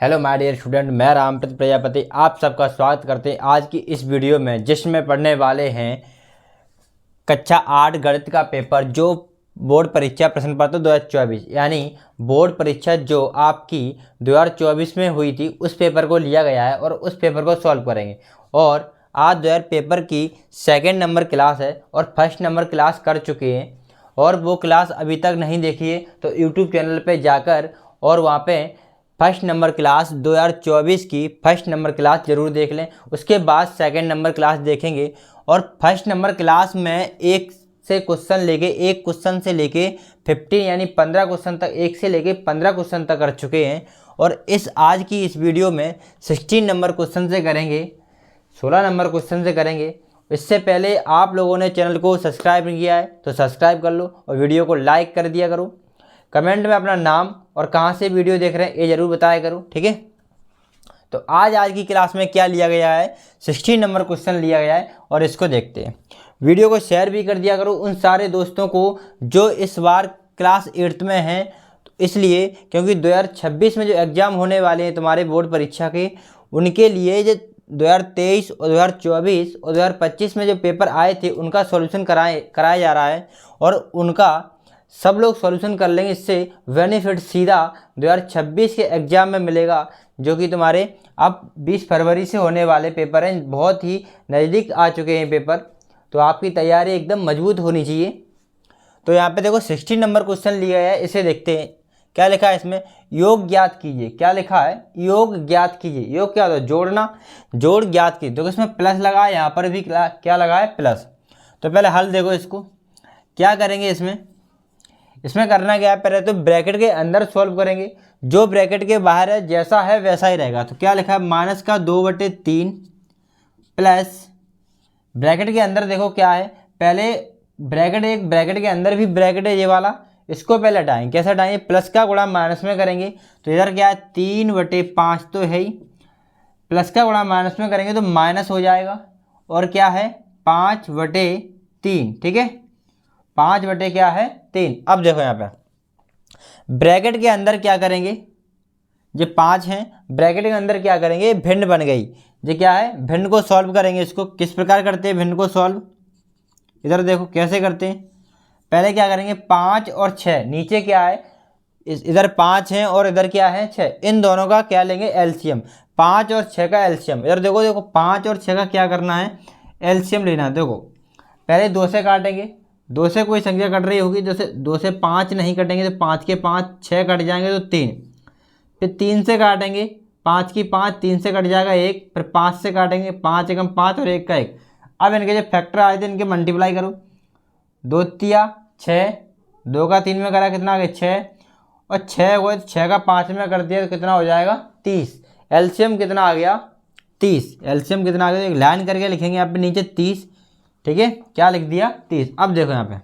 Hello my dear student, मैं रामप्रत प्रजापति आप सबका स्वागत करते हैं आज की इस वीडियो में, जिसमें पढ़ने वाले हैं कक्षा 8 गणित का पेपर जो बोर्ड परीक्षा प्रश्न पत्र 2024 यानी बोर्ड परीक्षा जो आपकी 2024 में हुई थी उस पेपर को लिया गया है और उस पेपर को सॉल्व करेंगे। और आज पेपर की सेकंड नंबर क्लास है और फर्स्ट नंबर क्लास कर चुके हैं, और वो क्लास अभी तक नहीं देखी है तो यूट्यूब चैनल पे जाकर और वहाँ पे फर्स्ट नंबर क्लास 2024 की फर्स्ट नंबर क्लास ज़रूर देख लें। उसके बाद सेकंड नंबर क्लास देखेंगे और फर्स्ट नंबर क्लास में एक क्वेश्चन से लेके 15 यानी 15 क्वेश्चन तक, एक से लेके 15 क्वेश्चन तक कर चुके हैं। और आज की इस वीडियो में 16 नंबर क्वेश्चन से करेंगे, 16 नंबर क्वेश्चन से करेंगे। इससे पहले आप लोगों ने चैनल को सब्सक्राइब नहीं किया है तो सब्सक्राइब कर लो और वीडियो को लाइक कर दिया करो। कमेंट में अपना नाम और कहाँ से वीडियो देख रहे हैं ये ज़रूर बताया करो, ठीक है। तो आज की क्लास में क्या लिया गया है, 16 नंबर क्वेश्चन लिया गया है और इसको देखते हैं। वीडियो को शेयर भी कर दिया करो उन सारे दोस्तों को जो इस बार क्लास 8th में हैं, तो इसलिए क्योंकि 2026 में जो एग्ज़ाम होने वाले हैं तुम्हारे बोर्ड परीक्षा के, उनके लिए जो 2023 और 2024 और 2025 में जो पेपर आए थे उनका सॉल्यूशन कराया जा रहा है और उनका सब लोग सॉल्यूशन कर लेंगे। इससे बेनिफिट सीधा 2026 के एग्ज़ाम में मिलेगा, जो कि तुम्हारे अब 20 फरवरी से होने वाले पेपर हैं। बहुत ही नज़दीक आ चुके हैं पेपर, तो आपकी तैयारी एकदम मजबूत होनी चाहिए। तो यहाँ पे देखो 16 नंबर क्वेश्चन लिया है, इसे देखते हैं क्या लिखा है इसमें। योग ज्ञात कीजिए, क्या लिखा है, योग ज्ञात कीजिए। योग क्या होता है, जोड़ना, जोड़ ज्ञात कीजिए। देखो इसमें प्लस लगा है, यहाँ पर भी क्या लगा है, प्लस। तो पहले हल देखो, इसको क्या करेंगे, इसमें करना क्या है, पहले तो ब्रैकेट के अंदर सॉल्व करेंगे। जो ब्रैकेट के बाहर है जैसा है वैसा ही रहेगा। तो क्या लिखा है, -2/3 प्लस ब्रैकेट के अंदर देखो क्या है, पहले ब्रैकेट के अंदर भी ब्रैकेट है ये वाला, इसको पहले हटाएंगे। कैसे हटाएंगे, प्लस का गुणा माइनस में करेंगे। तो इधर क्या है 3/5 तो है ही, प्लस का गुणा माइनस में करेंगे तो माइनस हो जाएगा। और क्या है 5/3, ठीक है, 5/3। अब देखो यहाँ पे ब्रैकेट के अंदर क्या करेंगे, ये 5 हैं, ब्रैकेट के अंदर क्या करेंगे, भिन्न बन गई। ये क्या है, भिन्न को सॉल्व करेंगे। इसको किस प्रकार करते हैं भिन्न को सॉल्व, इधर देखो कैसे करते हैं। पहले क्या करेंगे, 5 और 6, नीचे क्या है, इधर 5 हैं और इधर क्या है 6, इन दोनों का क्या लेंगे, एलसीएम। 5 और 6 का एलसीएम, इधर देखो 5 और 6 का क्या करना है, एलसीएम लेना है। देखो पहले 2 से काटेंगे, 2 से कोई संख्या कट रही होगी, जैसे 2 से 5 नहीं कटेंगे तो 5 के 5 6 कट जाएंगे तो 3, फिर 3 से काटेंगे, 5 की 5 3 से कट जाएगा 1, फिर 5 से काटेंगे, 5 एकम 5 और 1 का 1। अब इनके जो फैक्टर आए थे इनके मल्टीप्लाई करो, 2 तिया 6, 2 का 3 में करा कितना आ गया 6, और 6 हुआ 6 का 5 में कर दिया तो कितना हो जाएगा 30। एलसीएम कितना आ गया 30, एलसीएम कितना आ गया, एक लाइन करके लिखेंगे यहाँ पे नीचे 30, ठीक है, क्या लिख दिया 30। अब देखो यहाँ पे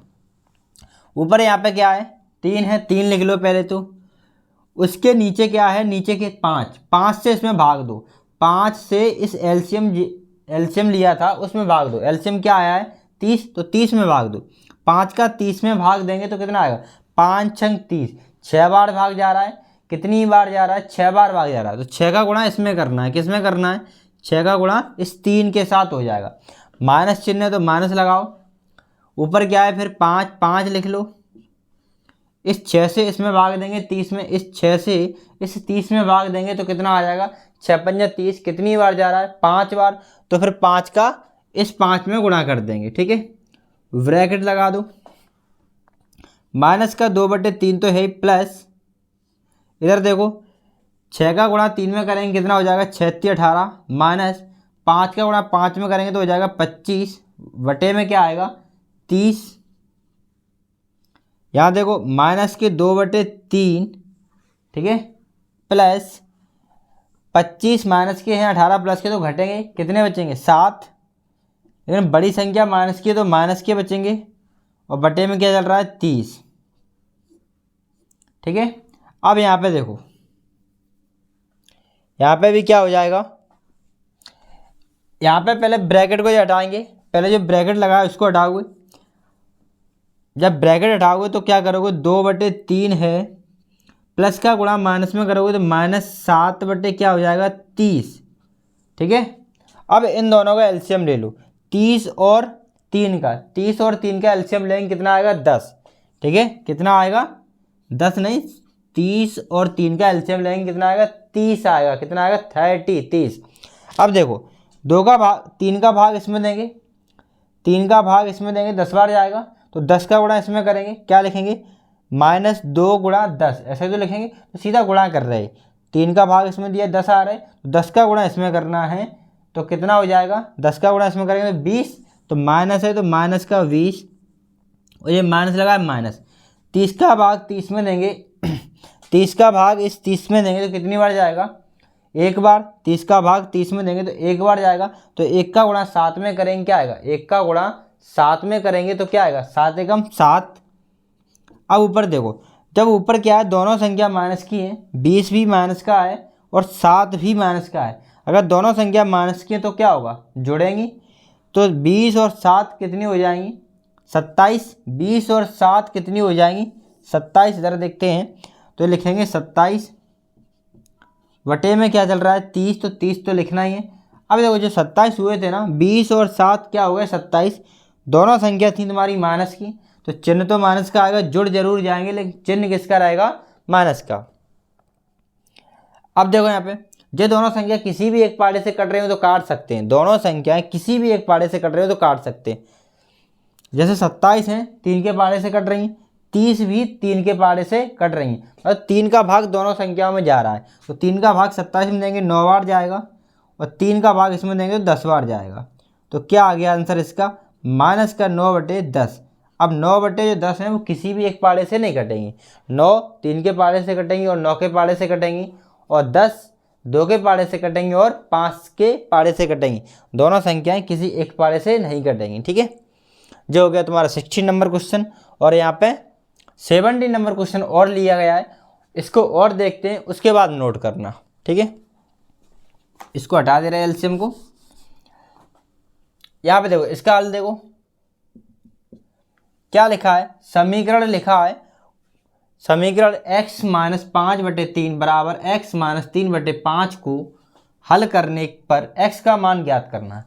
ऊपर यहाँ पे क्या है 3 है, 3 लिख लो पहले। तो उसके नीचे क्या है, नीचे के 5 से इसमें भाग दो, 5 से इस एलसीएम लिया था उसमें भाग दो। एलसीएम क्या आया है 30, तो 30 में भाग दो। 5 का 30 में भाग देंगे तो कितना आएगा, 5 छंग 30, 6 बार भाग जा रहा है। कितनी बार जा रहा है, 6 बार भाग जा रहा है। तो 6 का गुणा इसमें करना है, किसमें करना है, 6 का गुणा इस 3 के साथ हो जाएगा। माइनस चिन्ह है तो माइनस लगाओ, ऊपर क्या है फिर 5 लिख लो। इस 6 से इसमें भाग देंगे 30 में, इस 6 से इस 30 में भाग देंगे तो कितना आ जाएगा, 6 पंजा 30। कितनी बार जा रहा है, 5 बार, तो फिर 5 का इस 5 में गुणा कर देंगे, ठीक है, ब्रैकेट लगा दो। -2/3 तो है प्लस, इधर देखो 6 का गुणा 3 में करेंगे कितना हो जाएगा 6 × 18, माइनस 5 का गुणा 5 में करेंगे तो हो जाएगा 25, बटे में क्या आएगा 30। यहाँ देखो -2/3, ठीक है, प्लस 25 माइनस के हैं, 18 प्लस के तो घटेंगे, कितने बचेंगे 7। लेकिन बड़ी संख्या माइनस की है तो माइनस के बचेंगे, और बटे में क्या चल रहा है 30, ठीक है। अब यहाँ पे देखो, यहाँ पे भी क्या हो जाएगा, यहाँ पे पहले ब्रैकेट को हटाएंगे, पहले जो ब्रैकेट लगा है उसको हटाओगे। जब ब्रैकेट हटाओगे तो क्या करोगे, 2/3 है प्लस का गुणा माइनस में करोगे तो -7 बटे क्या हो जाएगा 30, ठीक है। अब इन दोनों का एलसीएम ले लो, 30 और 3 का एलसीएम लेंगे कितना आएगा 10, ठीक है। कितना आएगा 10 नहीं, 30 और 3 का एलसीएम लेंगे कितना आएगा 30 आएगा। कितना आएगा 30। अब देखो 2 का भाग 3 का भाग इसमें देंगे, 3 का भाग इसमें देंगे 10 बार जाएगा, तो 10 का गुणा इसमें करेंगे, क्या लिखेंगे -2 गुणा 10, ऐसे तो लिखेंगे, तो सीधा गुणा कर रहे हैं। 3 का भाग इसमें दिया 10 आ रहा है, तो 10 का गुणा इसमें करना है, तो कितना हो जाएगा 10 का गुणा इसमें करेंगे तो 20, तो माइनस है तो माइनस का 20, और ये माइनस लगा है माइनस। 30 का भाग 30 में देंगे 30 का भाग इस 30 में देंगे तो कितनी बार जाएगा, एक बार। 30 का भाग 30 में देंगे तो एक बार जाएगा, तो 1 का गुणा 7 में करेंगे क्या आएगा, 1 का गुणा 7 में करेंगे तो क्या आएगा 7 एकम 7। अब ऊपर देखो, जब ऊपर क्या है दोनों संख्या माइनस की है, 20 भी माइनस का है और 7 भी माइनस का है। अगर दोनों संख्या माइनस की है तो क्या होगा, जोड़ेंगी, तो 20 और 7 कितनी हो जाएंगी 27। 20 और 7 कितनी हो जाएंगी 27। इधर देखते हैं तो लिखेंगे 27 बटे में क्या चल रहा है 30, तो 30 तो लिखना ही है। अब देखो जो 27 हुए थे ना, 20 और 7 क्या हो गए 27। दोनों संख्या थी तुम्हारी माइनस की, तो चिन्ह तो माइनस का आएगा, जुड़ जरूर जाएंगे लेकिन चिन्ह किसका रहेगा, माइनस का। अब देखो यहाँ पे जो दोनों संख्या किसी भी एक पाड़े से कट रहे हो तो काट सकते हैं, दोनों संख्याएं किसी भी एक पाड़े से कट रहे हो तो काट सकते हैं। जैसे 27 हैं 3 के पाड़े से कट रही हैं, 30 भी 3 के पाड़े से कट रही हैं, और 3 का भाग दोनों संख्याओं में जा रहा है, तो 3 का भाग 27 में देंगे 9 बार जाएगा, और 3 का भाग इसमें देंगे तो 10 बार जाएगा। तो क्या आ गया आंसर इसका, माइनस का 9 बटे 10। अब 9 बटे जो 10 हैं वो किसी भी एक पाड़े से नहीं कटेंगी, 9 3 के पाड़े से कटेंगी और 9 के पाड़े से कटेंगी, और 10 2 के पाड़े से कटेंगी और 5 के पाड़े से कटेंगी। दोनों संख्याएं किसी एक पाड़े से नहीं कटेंगी, ठीक है। जो हो गया तुम्हारा 16 नंबर क्वेश्चन, और यहाँ पे 70 नंबर क्वेश्चन और लिया गया है, इसको और देखते हैं उसके बाद नोट करना, ठीक है। इसको हटा दे रहे हैं एलसीएम को। यहाँ पे देखो इसका हल देखो क्या लिखा है, समीकरण लिखा है, समीकरण x माइनस 5 बटे 3 बराबर x माइनस 3 बटे 5 को हल करने पर x का मान ज्ञात करना है।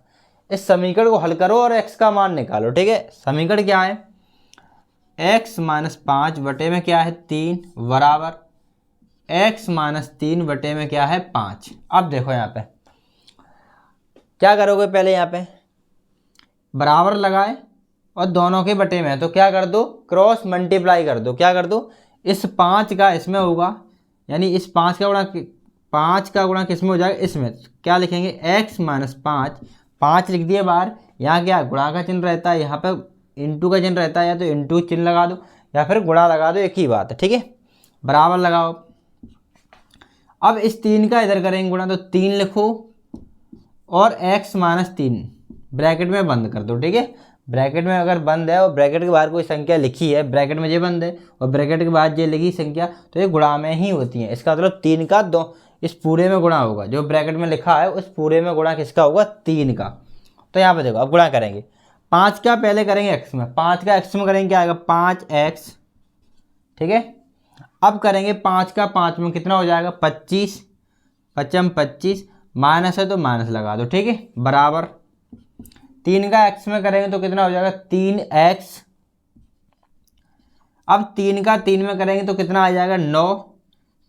इस समीकरण को हल करो और x का मान निकालो, ठीक है। समीकरण क्या है, x माइनस 5 बटे में क्या है 3 बराबर x माइनस 3 बटे में क्या है 5। अब देखो यहाँ पे क्या करोगे, पहले यहाँ पे बराबर लगाए और दोनों के बटे में है तो क्या कर दो, क्रॉस मल्टीप्लाई कर दो। क्या कर दो, इस 5 का इसमें होगा, यानी इस 5 का गुणा किस में हो जाएगा, इसमें। क्या लिखेंगे x माइनस 5 लिख दिए बाहर, यहाँ क्या गुणा का चिन्ह रहता है, यहाँ पे इंटू का चिन्ह रहता है, या तो इंटू चिन्ह लगा दो या फिर गुणा लगा दो, एक ही बात है, ठीक है। बराबर लगाओ। अब इस 3 का इधर करेंगे गुणा, तो 3 लिखो और x माइनस 3 ब्रैकेट में बंद कर दो, ठीक है। ब्रैकेट में अगर बंद है और ब्रैकेट के बाहर कोई संख्या लिखी है, ब्रैकेट में ये बंद है और ब्रैकेट के बाद ये लिखी संख्या, तो ये गुणा में ही होती है। इसका मतलब 3 का 2 इस पूरे में गुणा होगा, जो ब्रैकेट में लिखा है उस पूरे में गुणा किसका होगा, 3 का। तो यहाँ पे देखो अब गुणा करेंगे, 5 का पहले करेंगे x में, 5 का x में करेंगे क्या आएगा 5x, ठीक है। अब करेंगे 5 का 5 में कितना हो जाएगा 25, 25 माइनस है तो माइनस लगा दो, ठीक है। बराबर 3 का x में करेंगे तो कितना हो जाएगा 3x। अब 3 का 3 में करेंगे तो कितना आ जाएगा 9,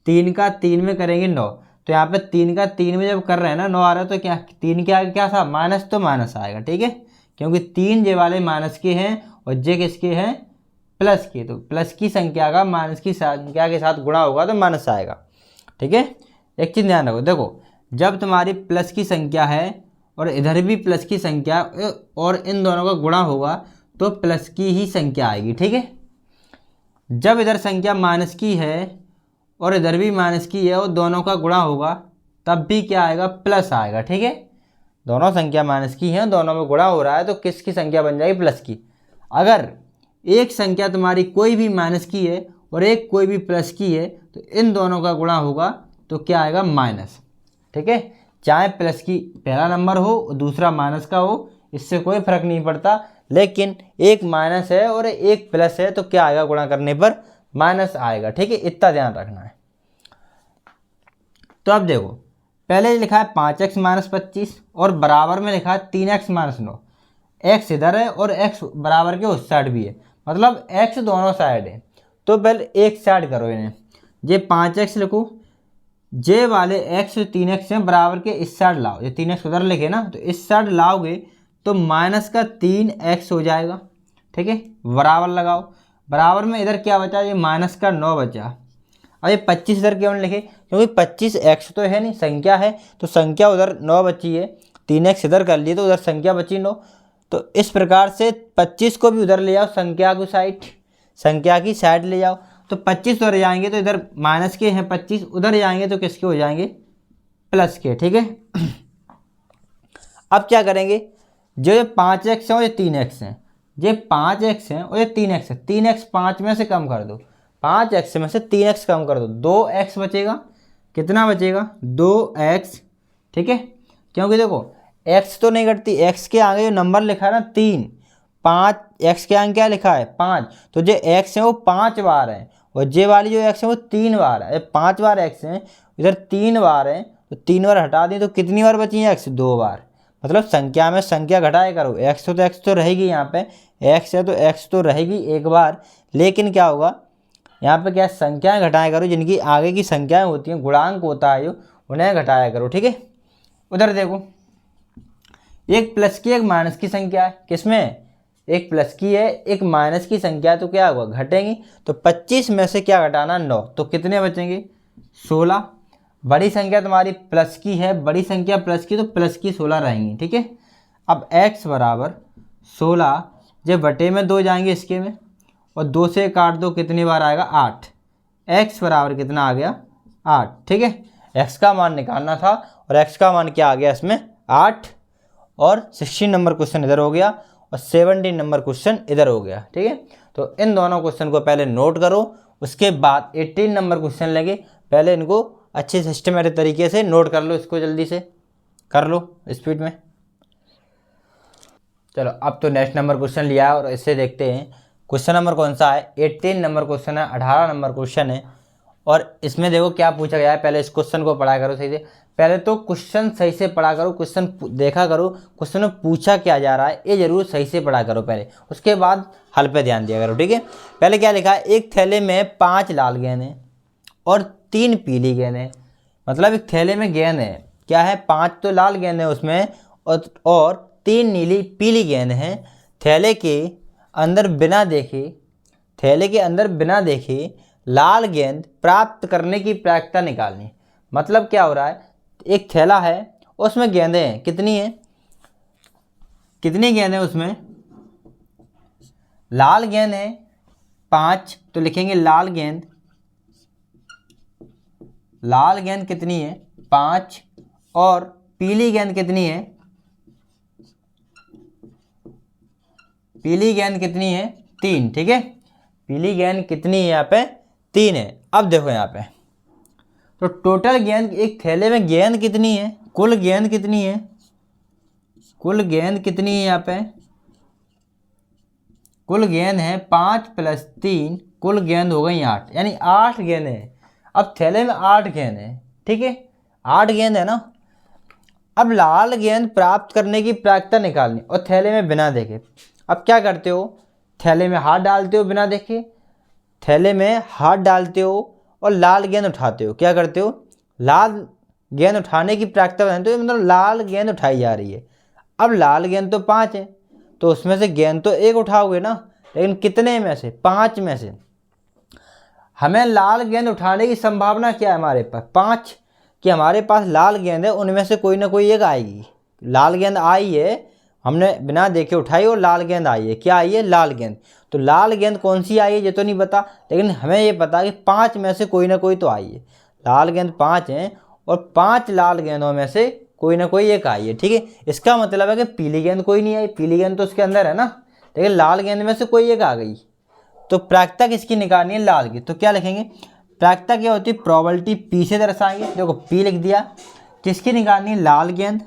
3 का 3 में करेंगे 9, तो यहाँ पे 3 का 3 में जब कर रहे हैं ना 9 आ रहा है तो क्या 3 के आगे क्या था माइनस, तो माइनस आएगा, ठीक है। क्योंकि 3 जे वाले माइनस के हैं और जे किसके हैं प्लस के, तो प्लस की संख्या का माइनस की संख्या के साथ गुणा होगा तो माइनस आएगा, ठीक है। एक चीज़ ध्यान रखो, देखो जब तुम्हारी प्लस की संख्या है और इधर भी प्लस की संख्या और इन दोनों का गुणा होगा तो प्लस की ही संख्या आएगी, ठीक है। जब इधर संख्या माइनस की है और इधर भी माइनस की है और दोनों का गुणा होगा तब भी क्या आएगा प्लस आएगा, ठीक है। दोनों संख्या माइनस की है, दोनों में गुणा हो रहा है तो किसकी संख्या बन जाएगी प्लस की। अगर एक संख्या तुम्हारी कोई भी माइनस की है और एक कोई भी प्लस की है तो इन दोनों का गुणा होगा तो क्या आएगा माइनस, ठीक है। चाहे प्लस की पहला नंबर हो दूसरा माइनस का हो, इससे कोई फर्क नहीं पड़ता, लेकिन एक माइनस है और एक प्लस है तो क्या आएगा गुणा करने पर माइनस आएगा, ठीक है। इतना ध्यान रखना है। तो अब देखो, पहले लिखा है 5x माइनस 25 और बराबर में लिखा है 3x माइनस 9। x इधर है और x बराबर के उस साइड भी है, मतलब x दोनों साइड है। तो पहले एक साइड करो इन्हें, ये 5x लिखो, जे वाले x जो 3x हैं बराबर के इस साइड लाओ, ये 3x उधर लिखे ना, तो इस साइड लाओगे तो माइनस का 3x हो जाएगा। ठीक है, बराबर लगाओ, बराबर में इधर क्या बचा, ये माइनस का 9 बचा। अब ये 25 इधर क्यों लिखे, क्योंकि 25x तो है नहीं, संख्या है, तो संख्या उधर 9 बची है, 3x इधर कर लिए तो उधर संख्या बची 9। तो इस प्रकार से 25 को भी उधर ले जाओ, संख्या की साइड, संख्या की साइड ले जाओ, तो 25 उधर जाएंगे तो इधर माइनस के हैं 25, उधर जाएंगे तो किसके हो जाएंगे, प्लस के। ठीक है, अब क्या करेंगे, जो ये 5x है और ये 3x हैं, ये 5x हैं और ये 3x है, 3x 5 में से कम कर दो, 5x में से 3x कम कर दो, 2x बचेगा। कितना बचेगा, 2x। ठीक है, क्योंकि देखो x तो नहीं घटती, x के आगे जो नंबर लिखा है ना 3, 5, x के आगे क्या लिखा है 5, तो जो x है वो 5 बार है और जे वाली जो x है वो 3 बार है। 5 बार x है, इधर 3 बार है, तो 3 बार हटा दी तो कितनी बार बची है x, 2 बार। मतलब संख्या में संख्या घटाया करो, x तो रहेगी, यहाँ पे x है तो x तो रहेगी एक बार, लेकिन क्या होगा यहाँ पे क्या, संख्याएं घटाया करो, जिनकी आगे की संख्याएं होती हैं, गुणांक होता है जो, उन्हें घटाया करो। ठीक है, उधर देखो, एक प्लस की एक माइनस की संख्या है, किसमें, एक प्लस की है एक माइनस की संख्या, तो क्या होगा, घटेंगी। तो 25 में से क्या घटाना, 9, तो कितने बचेंगे, 16। बड़ी संख्या तुम्हारी प्लस की है, बड़ी संख्या प्लस की, तो प्लस की 16 रहेंगी। ठीक है, अब x बराबर 16, जब बटे में 2 जाएंगे इसके में, और 2 से काट दो, कितनी बार आएगा, 8। x बराबर कितना आ गया, 8। ठीक है, x का मान निकालना था और x का मान क्या आ गया इसमें, 8। और 16 नंबर क्वेश्चन इधर हो गया और 17 नंबर क्वेश्चन इधर हो गया। ठीक है, तो इन दोनों क्वेश्चन को पहले नोट करो, उसके बाद 18 नंबर क्वेश्चन लगे, पहले इनको अच्छे सिस्टमेटिक तरीके से नोट कर लो, इसको जल्दी से कर लो स्पीड में। चलो, अब तो नेक्स्ट नंबर क्वेश्चन लिया है और इससे देखते हैं क्वेश्चन नंबर कौन सा है। 18 नंबर क्वेश्चन है, 18 नंबर क्वेश्चन है, और इसमें देखो क्या पूछा गया है। पहले इस क्वेश्चन को पढ़ा करो सही से, पहले तो क्वेश्चन सही से पढ़ा करो, क्वेश्चन देखा करो, क्वेश्चन में पूछा क्या जा रहा है ये जरूर सही से पढ़ा करो पहले, उसके बाद हल पे ध्यान दिया करो। ठीक है, पहले क्या लिखा है, एक थैले में 5 लाल गेंद हैं और 3 पीली गेंद हैं। मतलब एक थैले में गेंद है, क्या है, 5 तो लाल गेंद है उसमें और 3 नीली पीली गेंद हैं। थैले के अंदर बिना देखे, थैले के अंदर बिना देखे लाल गेंद प्राप्त करने की प्रायिकता निकालनी। मतलब क्या हो रहा है, एक थैला है उसमें गेंदें हैं, कितनी हैं, कितनी गेंद है उसमें, लाल गेंद है 5, तो लिखेंगे लाल गेंद, लाल गेंद कितनी है 5, और पीली गेंद कितनी है, पीली गेंद कितनी है 3। ठीक है, पीली गेंद कितनी है यहाँ पे, 3 है। अब देखो यहाँ पे, तो टोटल गेंद, एक थैले में गेंद कितनी है, कुल गेंद कितनी है, कुल गेंद कितनी है यहाँ पे, कुल गेंद है 5 + 3, कुल गेंद हो गई 8, यानी 8 गेंद है। अब थैले में 8 गेंद है, ठीक है, 8 गेंद है ना। अब लाल गेंद प्राप्त करने की प्रायिकता निकालनी और थैले में बिना देखे। अब क्या करते हो, थैले में हाथ डालते हो बिना देखे, थैले में हाथ डालते हो और लाल गेंद उठाते हो। क्या करते हो, लाल गेंद उठाने की प्रायिकता बनाते हो, मतलब लाल गेंद उठाई जा रही है। अब लाल गेंद तो 5 है, तो उसमें से गेंद तो एक उठाओगे ना, लेकिन कितने में से, 5 में से। हमें लाल गेंद उठाने की संभावना क्या है हमारे पास, 5, कि हमारे पास लाल गेंद है, उनमें से कोई ना कोई एक आएगी। लाल गेंद आई है, हमने बिना देखे उठाई और लाल गेंद आई है, क्या आई है, लाल गेंद। तो लाल गेंद कौन सी आई है ये तो नहीं पता, लेकिन हमें ये पता कि 5 में से कोई ना कोई तो आई है। लाल गेंद 5 हैं और 5 लाल गेंदों में से कोई ना कोई एक आई है। ठीक है, इसका मतलब है कि पीली गेंद कोई नहीं आई, पीली गेंद तो उसके अंदर है ना, लेकिन लाल गेंद में से कोई एक आ गई। तो प्रायिकता किसकी निकालनी है, लाल की। तो क्या लिखेंगे, प्रायिकता क्या होती है, प्रोबेबिलिटी पी से दर्शाएंगे। देखो पी लिख दिया, किसकी निकालनी है, लाल गेंद।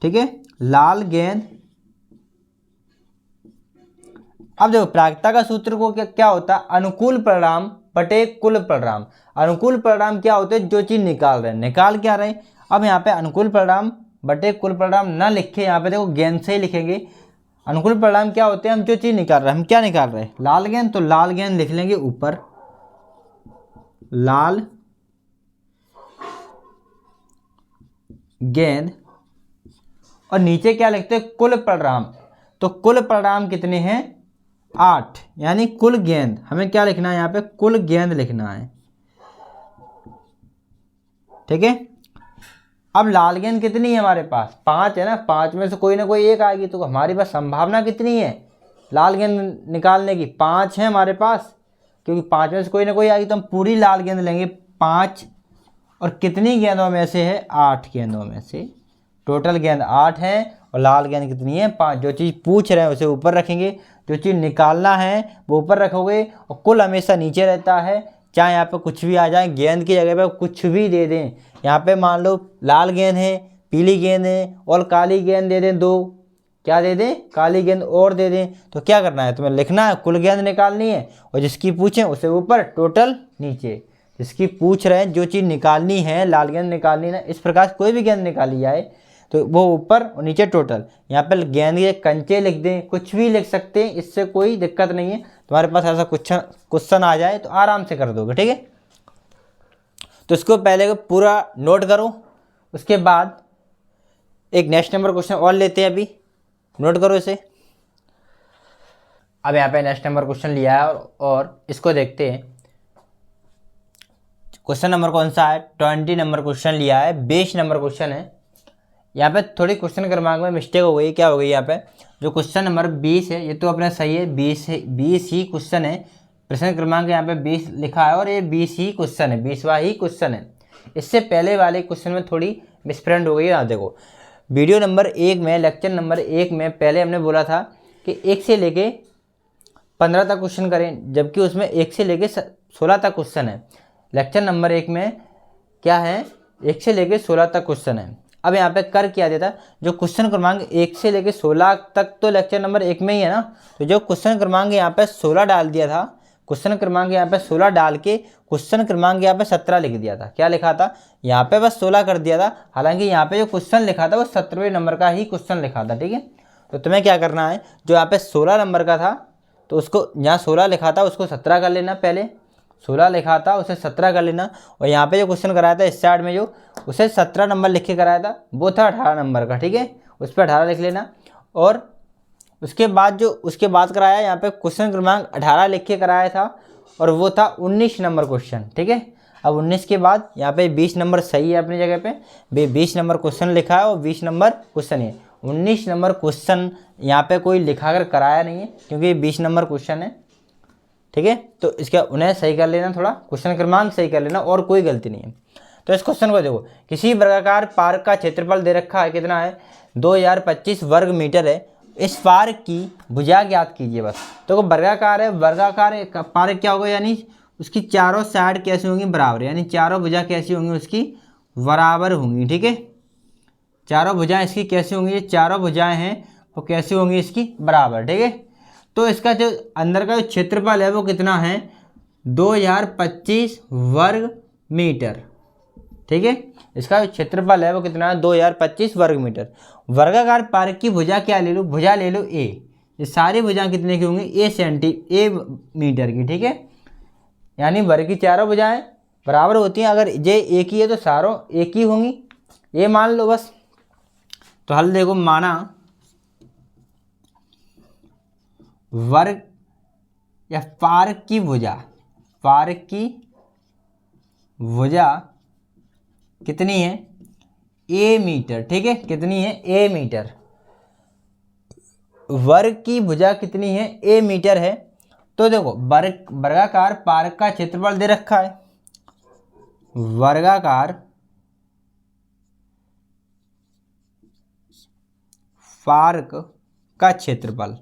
ठीक है, लाल गेंद। अब देखो प्रायिकता का सूत्र को क्या होता है, अनुकूल परिणाम बटे कुल परिणाम। अनुकूल परिणाम क्या होते हैं? जो चीज़ निकाल रहे हैं, निकाल क्या रहे हैं। अब यहाँ पे अनुकूल परिणाम बटे कुल परिणाम ना लिखे, यहाँ पे देखो गेंद से ही लिखेंगे। अनुकूल परिणाम क्या होते हैं? हम जो चीज़ निकाल रहे हैं, हम क्या निकाल रहे हैं? लाल गेंद, तो लाल गेंद लिख लेंगे ऊपर, लाल गेंद, और नीचे क्या लिखते हैं? कुल परिणाम। तो कुल परिणाम कितने हैं? 8, यानी कुल गेंद। हमें क्या लिखना है यहाँ पे? कुल गेंद लिखना है, ठीक है। अब लाल गेंद कितनी है हमारे पास? 5 है ना, 5 में से कोई ना कोई एक आएगी, तो हमारे पास संभावना कितनी है लाल गेंद निकालने की? 5 है हमारे पास, क्योंकि 5 में से कोई ना कोई आएगी, तो हम पूरी लाल गेंद लेंगे 5। और कितनी गेंदों में से है? 8 गेंदों में से। टोटल गेंद 8 है और लाल गेंद कितनी है? 5। जो चीज़ पूछ रहे हैं उसे ऊपर रखेंगे, जो चीज़ निकालना है वो ऊपर रखोगे, और कुल हमेशा नीचे रहता है। चाहे यहाँ पे कुछ भी आ जाए, गेंद की जगह पे कुछ भी दे दें। यहाँ पे मान लो लाल गेंद है, पीली गेंद है और काली गेंद दे दें 2, क्या दे दें? काली गेंद और दे दें। तो क्या करना है तुम्हें? लिखना है कुल गेंद निकालनी है, और जिसकी पूछें उसे ऊपर, टोटल नीचे। जिसकी पूछ रहे हैं, जो चीज़ निकालनी है, लाल गेंद निकालनी है ना, इस प्रकार से कोई भी गेंद निकाली जाए तो वो ऊपर और नीचे टोटल। यहाँ पर गेंद के कंचे लिख दें, कुछ भी लिख सकते हैं, इससे कोई दिक्कत नहीं है। तुम्हारे पास ऐसा क्वेश्चन आ जाए तो आराम से कर दोगे, ठीक है। तो इसको पहले पूरा नोट करो, उसके बाद एक नेक्स्ट नंबर क्वेश्चन और लेते हैं। अभी नोट करो इसे। अब यहाँ पे नेक्स्ट नंबर क्वेश्चन लिया है और इसको देखते हैं। क्वेश्चन नंबर कौन सा है? 20 नंबर क्वेश्चन लिया है, 20 नंबर क्वेश्चन है। यहाँ पे थोड़ी क्वेश्चन क्रमांक में मिस्टेक हो गई। क्या हो गई यहाँ पे? जो क्वेश्चन नंबर 20 है, ये तो अपना सही है, 20 ही क्वेश्चन है। प्रश्न क्रमांक यहाँ पे 20 लिखा है और ये 20 ही क्वेश्चन है, 20वां ही क्वेश्चन है। इससे पहले वाले क्वेश्चन में थोड़ी मिसप्रिंट हो गई है। देखो वीडियो नंबर 1 में, लेक्चर नंबर 1 में पहले हमने बोला था कि 1 से लेके 15 तक क्वेश्चन करें, जबकि उसमें 1 से लेके 16 तक क्वेश्चन है। लेक्चर नंबर 1 में क्या है? 1 से लेके 16 तक क्वेश्चन है। अब यहाँ पे कर क्या देता? जो क्वेश्चन क्रमांक 1 से लेके 16 तक तो लेक्चर नंबर 1 में ही है ना, तो जो क्वेश्चन क्रमांक यहाँ पे 16 डाल दिया था, क्वेश्चन क्रमांक यहाँ पे 16 डाल के क्वेश्चन क्रमांक यहाँ पे 17 लिख दिया था। क्या लिखा था? यहाँ पे बस 16 कर दिया था, हालांकि यहाँ पे जो क्वेश्चन लिखा था वो 17वें नंबर का ही क्वेश्चन लिखा था, ठीक है। तो तुम्हें क्या करना है? जो यहाँ पे 16 नंबर का था, तो उसको यहाँ 16 लिखा था उसको 17 कर लेना। पहले 16 लिखा था उसे 17 कर लेना, और यहाँ पे जो क्वेश्चन कराया था इस साइड में जो उसे 17 नंबर लिख के कराया था वो था 18 नंबर का, ठीक है। उस पर 18 लिख लेना। और उसके बाद जो उसके बाद कराया यहाँ पे क्वेश्चन क्रमांक 18 लिख के कराया था, और वो था 19 नंबर क्वेश्चन, ठीक है। अब 19 के बाद यहाँ पे 20 नंबर सही है अपनी जगह पे, 20 नंबर क्वेश्चन लिखा है और 20 नंबर क्वेश्चन है। 19 नंबर क्वेश्चन यहाँ पे कोई लिखा कर कराया नहीं है, क्योंकि 20 नंबर क्वेश्चन है, ठीक है। तो इसका उन्हें सही कर लेना, थोड़ा क्वेश्चन क्रमांक सही कर लेना, और कोई गलती नहीं है। तो इस क्वेश्चन को देखो, किसी वर्गाकार पार्क का क्षेत्रफल दे रखा है, कितना है? 2025 वर्ग मीटर है। इस पार्क की भुजा ज्ञात कीजिए। बस तो वर्गाकार है, वर्गाकार पार्क क्या होगा? यानी उसकी चारों साइड कैसी होंगी? बराबर, यानी चारों भुजा कैसी होंगी? उसकी बराबर होंगी, ठीक है। चारों भुजाएं इसकी कैसी होंगी? ये चारों भुजाएं हैं वो कैसी होंगी? इसकी बराबर, ठीक है। तो इसका जो अंदर का जो क्षेत्रफल है वो कितना है? 2025 वर्ग मीटर, ठीक है। इसका जो क्षेत्रफल है वो कितना है? 2025 वर्ग मीटर। वर्गाकार पार्क की भुजा क्या ले लो? भुजा ले लो ए। ये सारी भुजा कितने की होंगी? ए मीटर की, ठीक है। यानी वर्ग की चारों भुजाएं बराबर होती हैं। अगर ये एक ही है तो सारों एक ही होंगी, ये मान लो बस। तो हल देखो, माना वर्ग या पार्क की भुजा कितनी है? ए मीटर, ठीक है। कितनी है? ए मीटर। वर्ग की भुजा कितनी है? ए मीटर है। तो देखो वर्गाकार पार्क का क्षेत्रफल दे रखा है, वर्गाकार पार्क का क्षेत्रफल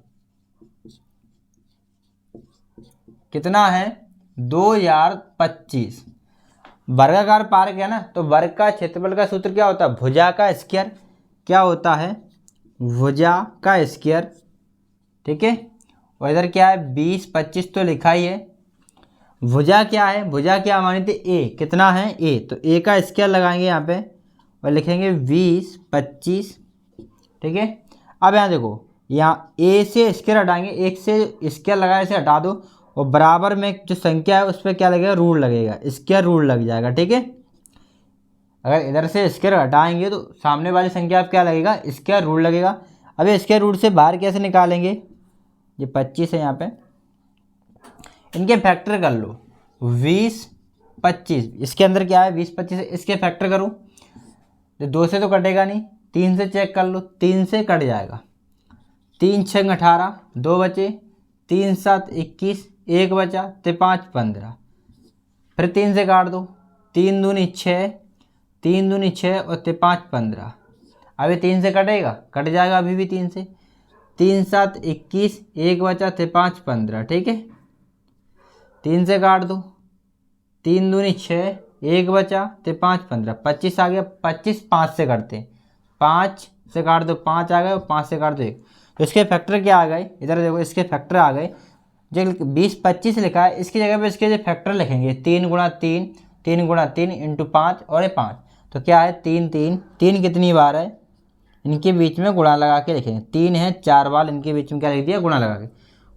कितना है? 2025। वर्गाकार पार्क है ना, तो वर्ग का क्षेत्रफल का सूत्र क्या होता है? भुजा का स्क्वायर। क्या होता है? भुजा का स्क्वायर, ठीक है। और इधर क्या है? 20 25 तो लिखा ही है, भुजा क्या है, भुजा क्या मानी थी, ए कितना है ए, तो ए का स्क्वायर लगाएंगे यहाँ पे और लिखेंगे 20 25। ठीक है, अब यहाँ देखो, यहाँ ए से स्क्वायर हटाएंगे, एक से स्क्वायर लगाए से हटा दो और बराबर में जो संख्या है उस पर क्या लगेगा, रूल लगेगा, स्क्वायर रूल लग जाएगा। ठीक है, अगर इधर से स्क्वायर हटाएंगे तो सामने वाली संख्या आप क्या लगेगा, स्क्वायर रूल लगेगा। अब ये स्क्वायर रूट से बाहर कैसे निकालेंगे, ये 25 है यहाँ पे, इनके फैक्टर कर लो, 20 25, इसके अंदर क्या है 20 25 है, इसके फैक्टर करो तो 2 से तो कटेगा नहीं, 3 से चेक कर लो, 3 से कट जाएगा, 3 6 18, 2 बचे, 3 7 21, 1 बचा, तो 5 15, फिर 3 से काट दो, 3 दूनी 6, 3 दूनी 6 और 5 15, अभी 3 से कटेगा, कट जाएगा अभी भी 3 से, 3 7 21, 1 बचा, तो 5 15। ठीक है, 3 से काट दो, 3 दूनी 6, 1 बचा, तो 5 15, 25 आ गया, 25 5 से काटते हैं, 5 से काट दो 5 आ गए और 5 से काट दो 1, तो इसके फैक्टर क्या आ गए, इधर देखो इसके फैक्टर आ गए, जो 20 25 लिखा है इसकी जगह पे इसके जो फैक्टर लिखेंगे 3 गुणा 3, 3 गुणा 3 इंटू 5 और ये 5, तो क्या है 3 3 3 कितनी बार है, इनके बीच में गुणा लगा के लिखेंगे, 3 है 4 बार, इनके बीच में क्या लिख दिया, गुणा लगा के,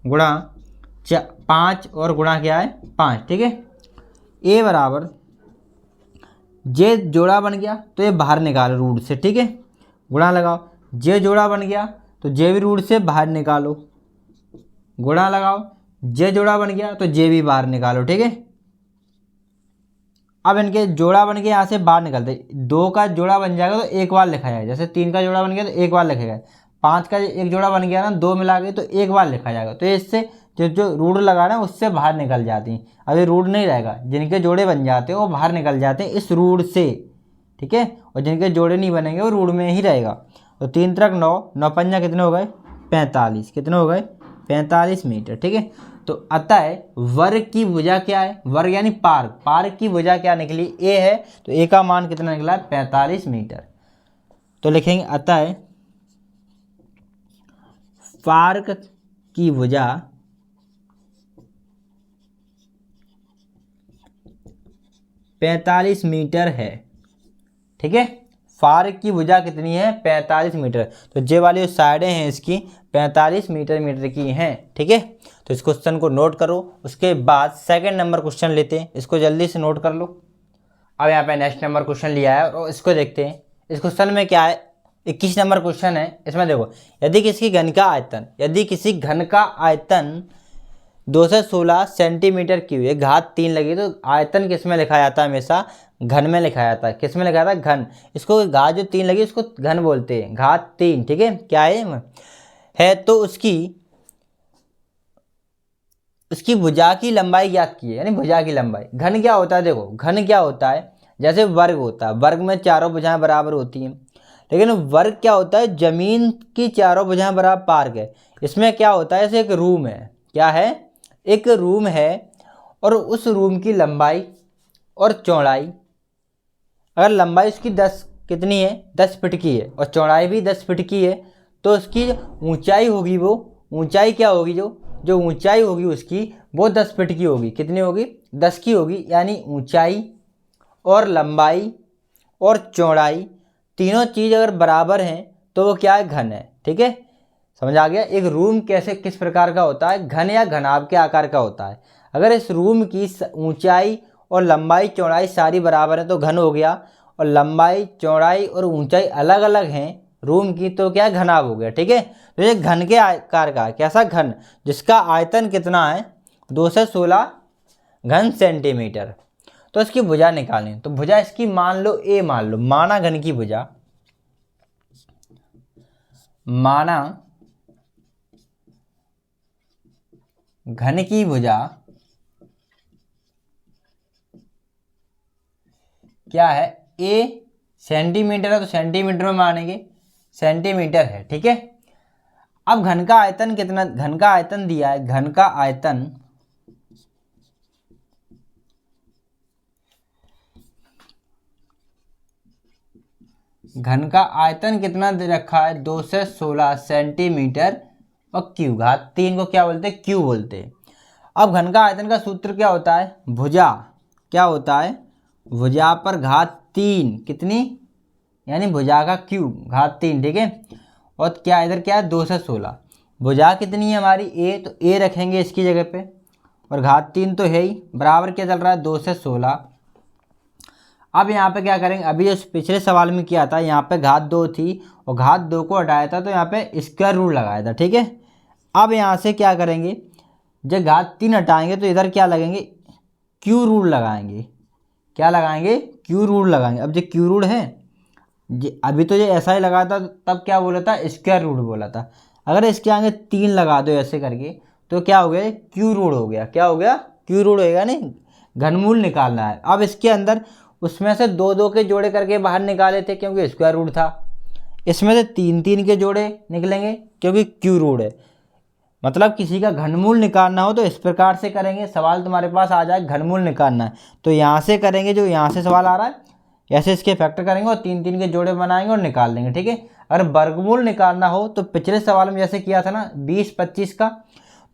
गुणा 5 और गुणा क्या है 5। ठीक है, ए बराबर जे जोड़ा बन गया तो ये बाहर निकालो रूट से। ठीक है, गुणा लगाओ, जे जोड़ा बन गया तो जे भी रूट से बाहर निकालो, गुणा लगाओ, जे जोड़ा बन गया तो जे भी बाहर निकालो। ठीक है, अब इनके जोड़ा बन के यहाँ से बाहर निकलते, 2 का जोड़ा बन जाएगा तो एक बार लिखा जाएगा, जैसे 3 का जोड़ा बन गया तो एक बार लिखेगा, 5 का एक जोड़ा बन गया ना, 2 मिला के तो एक बार लिखा जाएगा, तो इससे जो जो रूट लगाना है उससे बाहर निकल जाती हैं। अभी रूट नहीं रहेगा, जिनके जोड़े बन जाते हैं वो बाहर निकल जाते हैं इस रूट से। ठीक है, और जिनके जोड़े नहीं बनेंगे वो रूट में ही रहेगा। तो 3 3 9, 9 5 कितने हो गए 45, कितने हो गए 45 मीटर। ठीक है, तो अतः वर्ग की भुजा क्या है, वर्ग यानी पार्क, पार्क की भुजा क्या निकली, ए है, तो ए का मान कितना निकला 45 मीटर। तो लिखेंगे अतः पार्क की भुजा 45 मीटर है। ठीक है, फार्क की भुजा कितनी है 45 मीटर, तो जे वाली जो साइडें हैं इसकी 45 मीटर की हैं। ठीक है, तो इस क्वेश्चन को नोट करो। उसके बाद सेकंड नंबर क्वेश्चन लेते हैं, इसको जल्दी से नोट कर लो। अब यहाँ पे नेक्स्ट नंबर क्वेश्चन लिया है और इसको देखते हैं। इस क्वेश्चन में क्या है, 21 नंबर क्वेश्चन है। इसमें देखो, यदि किसी घन का आयतन, यदि किसी घन का आयतन 216 सेंटीमीटर क्यूब है, घात 3 लगी, तो आयतन किस में लिखा जाता है, हमेशा घन में लिखा जाता है। किस में लिखा जाता है, घन। इसको घात जो 3 लगी उसको घन बोलते हैं, घात 3। ठीक है, क्या है तो उसकी भुजा की लंबाई ज्ञात की है, यानी भुजा की लंबाई। घन क्या होता है, देखो घन क्या होता है, जैसे वर्ग होता है, वर्ग में चारों भुजाएं बराबर होती हैं, लेकिन वर्ग क्या होता है, जमीन की चारों भुजाएं बराबर पार्क है। इसमें क्या होता है, जैसे एक रूम है, क्या है, एक रूम है और उस रूम की लंबाई और चौड़ाई, अगर लंबाई उसकी 10 कितनी है 10 फीट की है और चौड़ाई भी 10 फीट की है, तो उसकी ऊंचाई होगी, वो ऊंचाई क्या होगी, जो ऊंचाई होगी उसकी वो 10 फीट की होगी। कितनी होगी 10 की होगी, यानी ऊंचाई और लंबाई और चौड़ाई तीनों चीज़ अगर बराबर हैं तो वो क्या है, घन है। ठीक है, समझ आ गया। एक रूम कैसे किस प्रकार का होता है, घन या घनाभ के आकार का होता है। अगर इस रूम की ऊंचाई और लंबाई चौड़ाई सारी बराबर है तो घन हो गया, और लंबाई चौड़ाई और ऊंचाई अलग अलग हैं रूम की तो क्या घनाभ हो गया। ठीक है, तो ये घन के आकार का है, कैसा घन, जिसका आयतन कितना है 216 घन सेंटीमीटर। तो इसकी भुजा निकालें, तो भुजा इसकी मान लो ए, मान लो, माना घन की भुजा, माना घन की भुजा क्या है, ए सेंटीमीटर है तो सेंटीमीटर में मानेंगे, सेंटीमीटर है। ठीक है, अब घन का आयतन कितना, घन का आयतन दिया है, घन का आयतन कितना दे रखा है 216 सेंटीमीटर और क्यू, घात 3 को क्या बोलते हैं, क्यू बोलते हैं। अब घन का आयतन का सूत्र क्या होता है, भुजा, क्या होता है, भुजा पर घात 3 कितनी, यानी भुजा का क्यूब घात 3, ठीक है। और क्या इधर क्या है 2 से 16, भुजा कितनी है हमारी ए, तो ए रखेंगे इसकी जगह पे, और घात 3 तो है ही, बराबर क्या चल रहा है 2 से 16। अब यहाँ पे क्या करेंगे, अभी जो पिछले सवाल में किया था यहाँ पे घात 2 थी और घात 2 को हटाया था तो यहाँ पे स्क्वायर रूट लगाया था, ठीक है। अब यहाँ से क्या करेंगे, जब घात 3 हटाएंगे तो इधर क्या लगेंगे, क्यू रूट लगाएंगे, क्या लगाएंगे, क्यू रूट लगाएंगे। अब जो क्यू रूट है, अभी तो ये ऐसा ही लगा था, तब क्या बोला था, स्क्वायर रूट बोला था। अगर इसके आगे 3 लगा दो ऐसे करके तो क्या हो गया, क्यू रूट हो गया, क्या हो गया, क्यू रूट होएगा, नहीं घनमूल निकालना है। अब इसके अंदर उसमें से 2 के जोड़े करके बाहर निकाले थे क्योंकि स्क्वायर रूट था, इसमें से 3 के जोड़े निकलेंगे क्योंकि क्यू रूट है। मतलब किसी का घनमूल निकालना हो तो इस प्रकार से करेंगे, सवाल तुम्हारे पास आ जाए घनमूल निकालना है तो यहाँ से करेंगे, जो यहाँ से सवाल आ रहा है ऐसे इसके फैक्टर करेंगे और 3 के जोड़े बनाएंगे और निकाल देंगे, ठीक है। अगर वर्गमूल निकालना हो तो पिछले सवाल में जैसे किया था ना 20-25 का,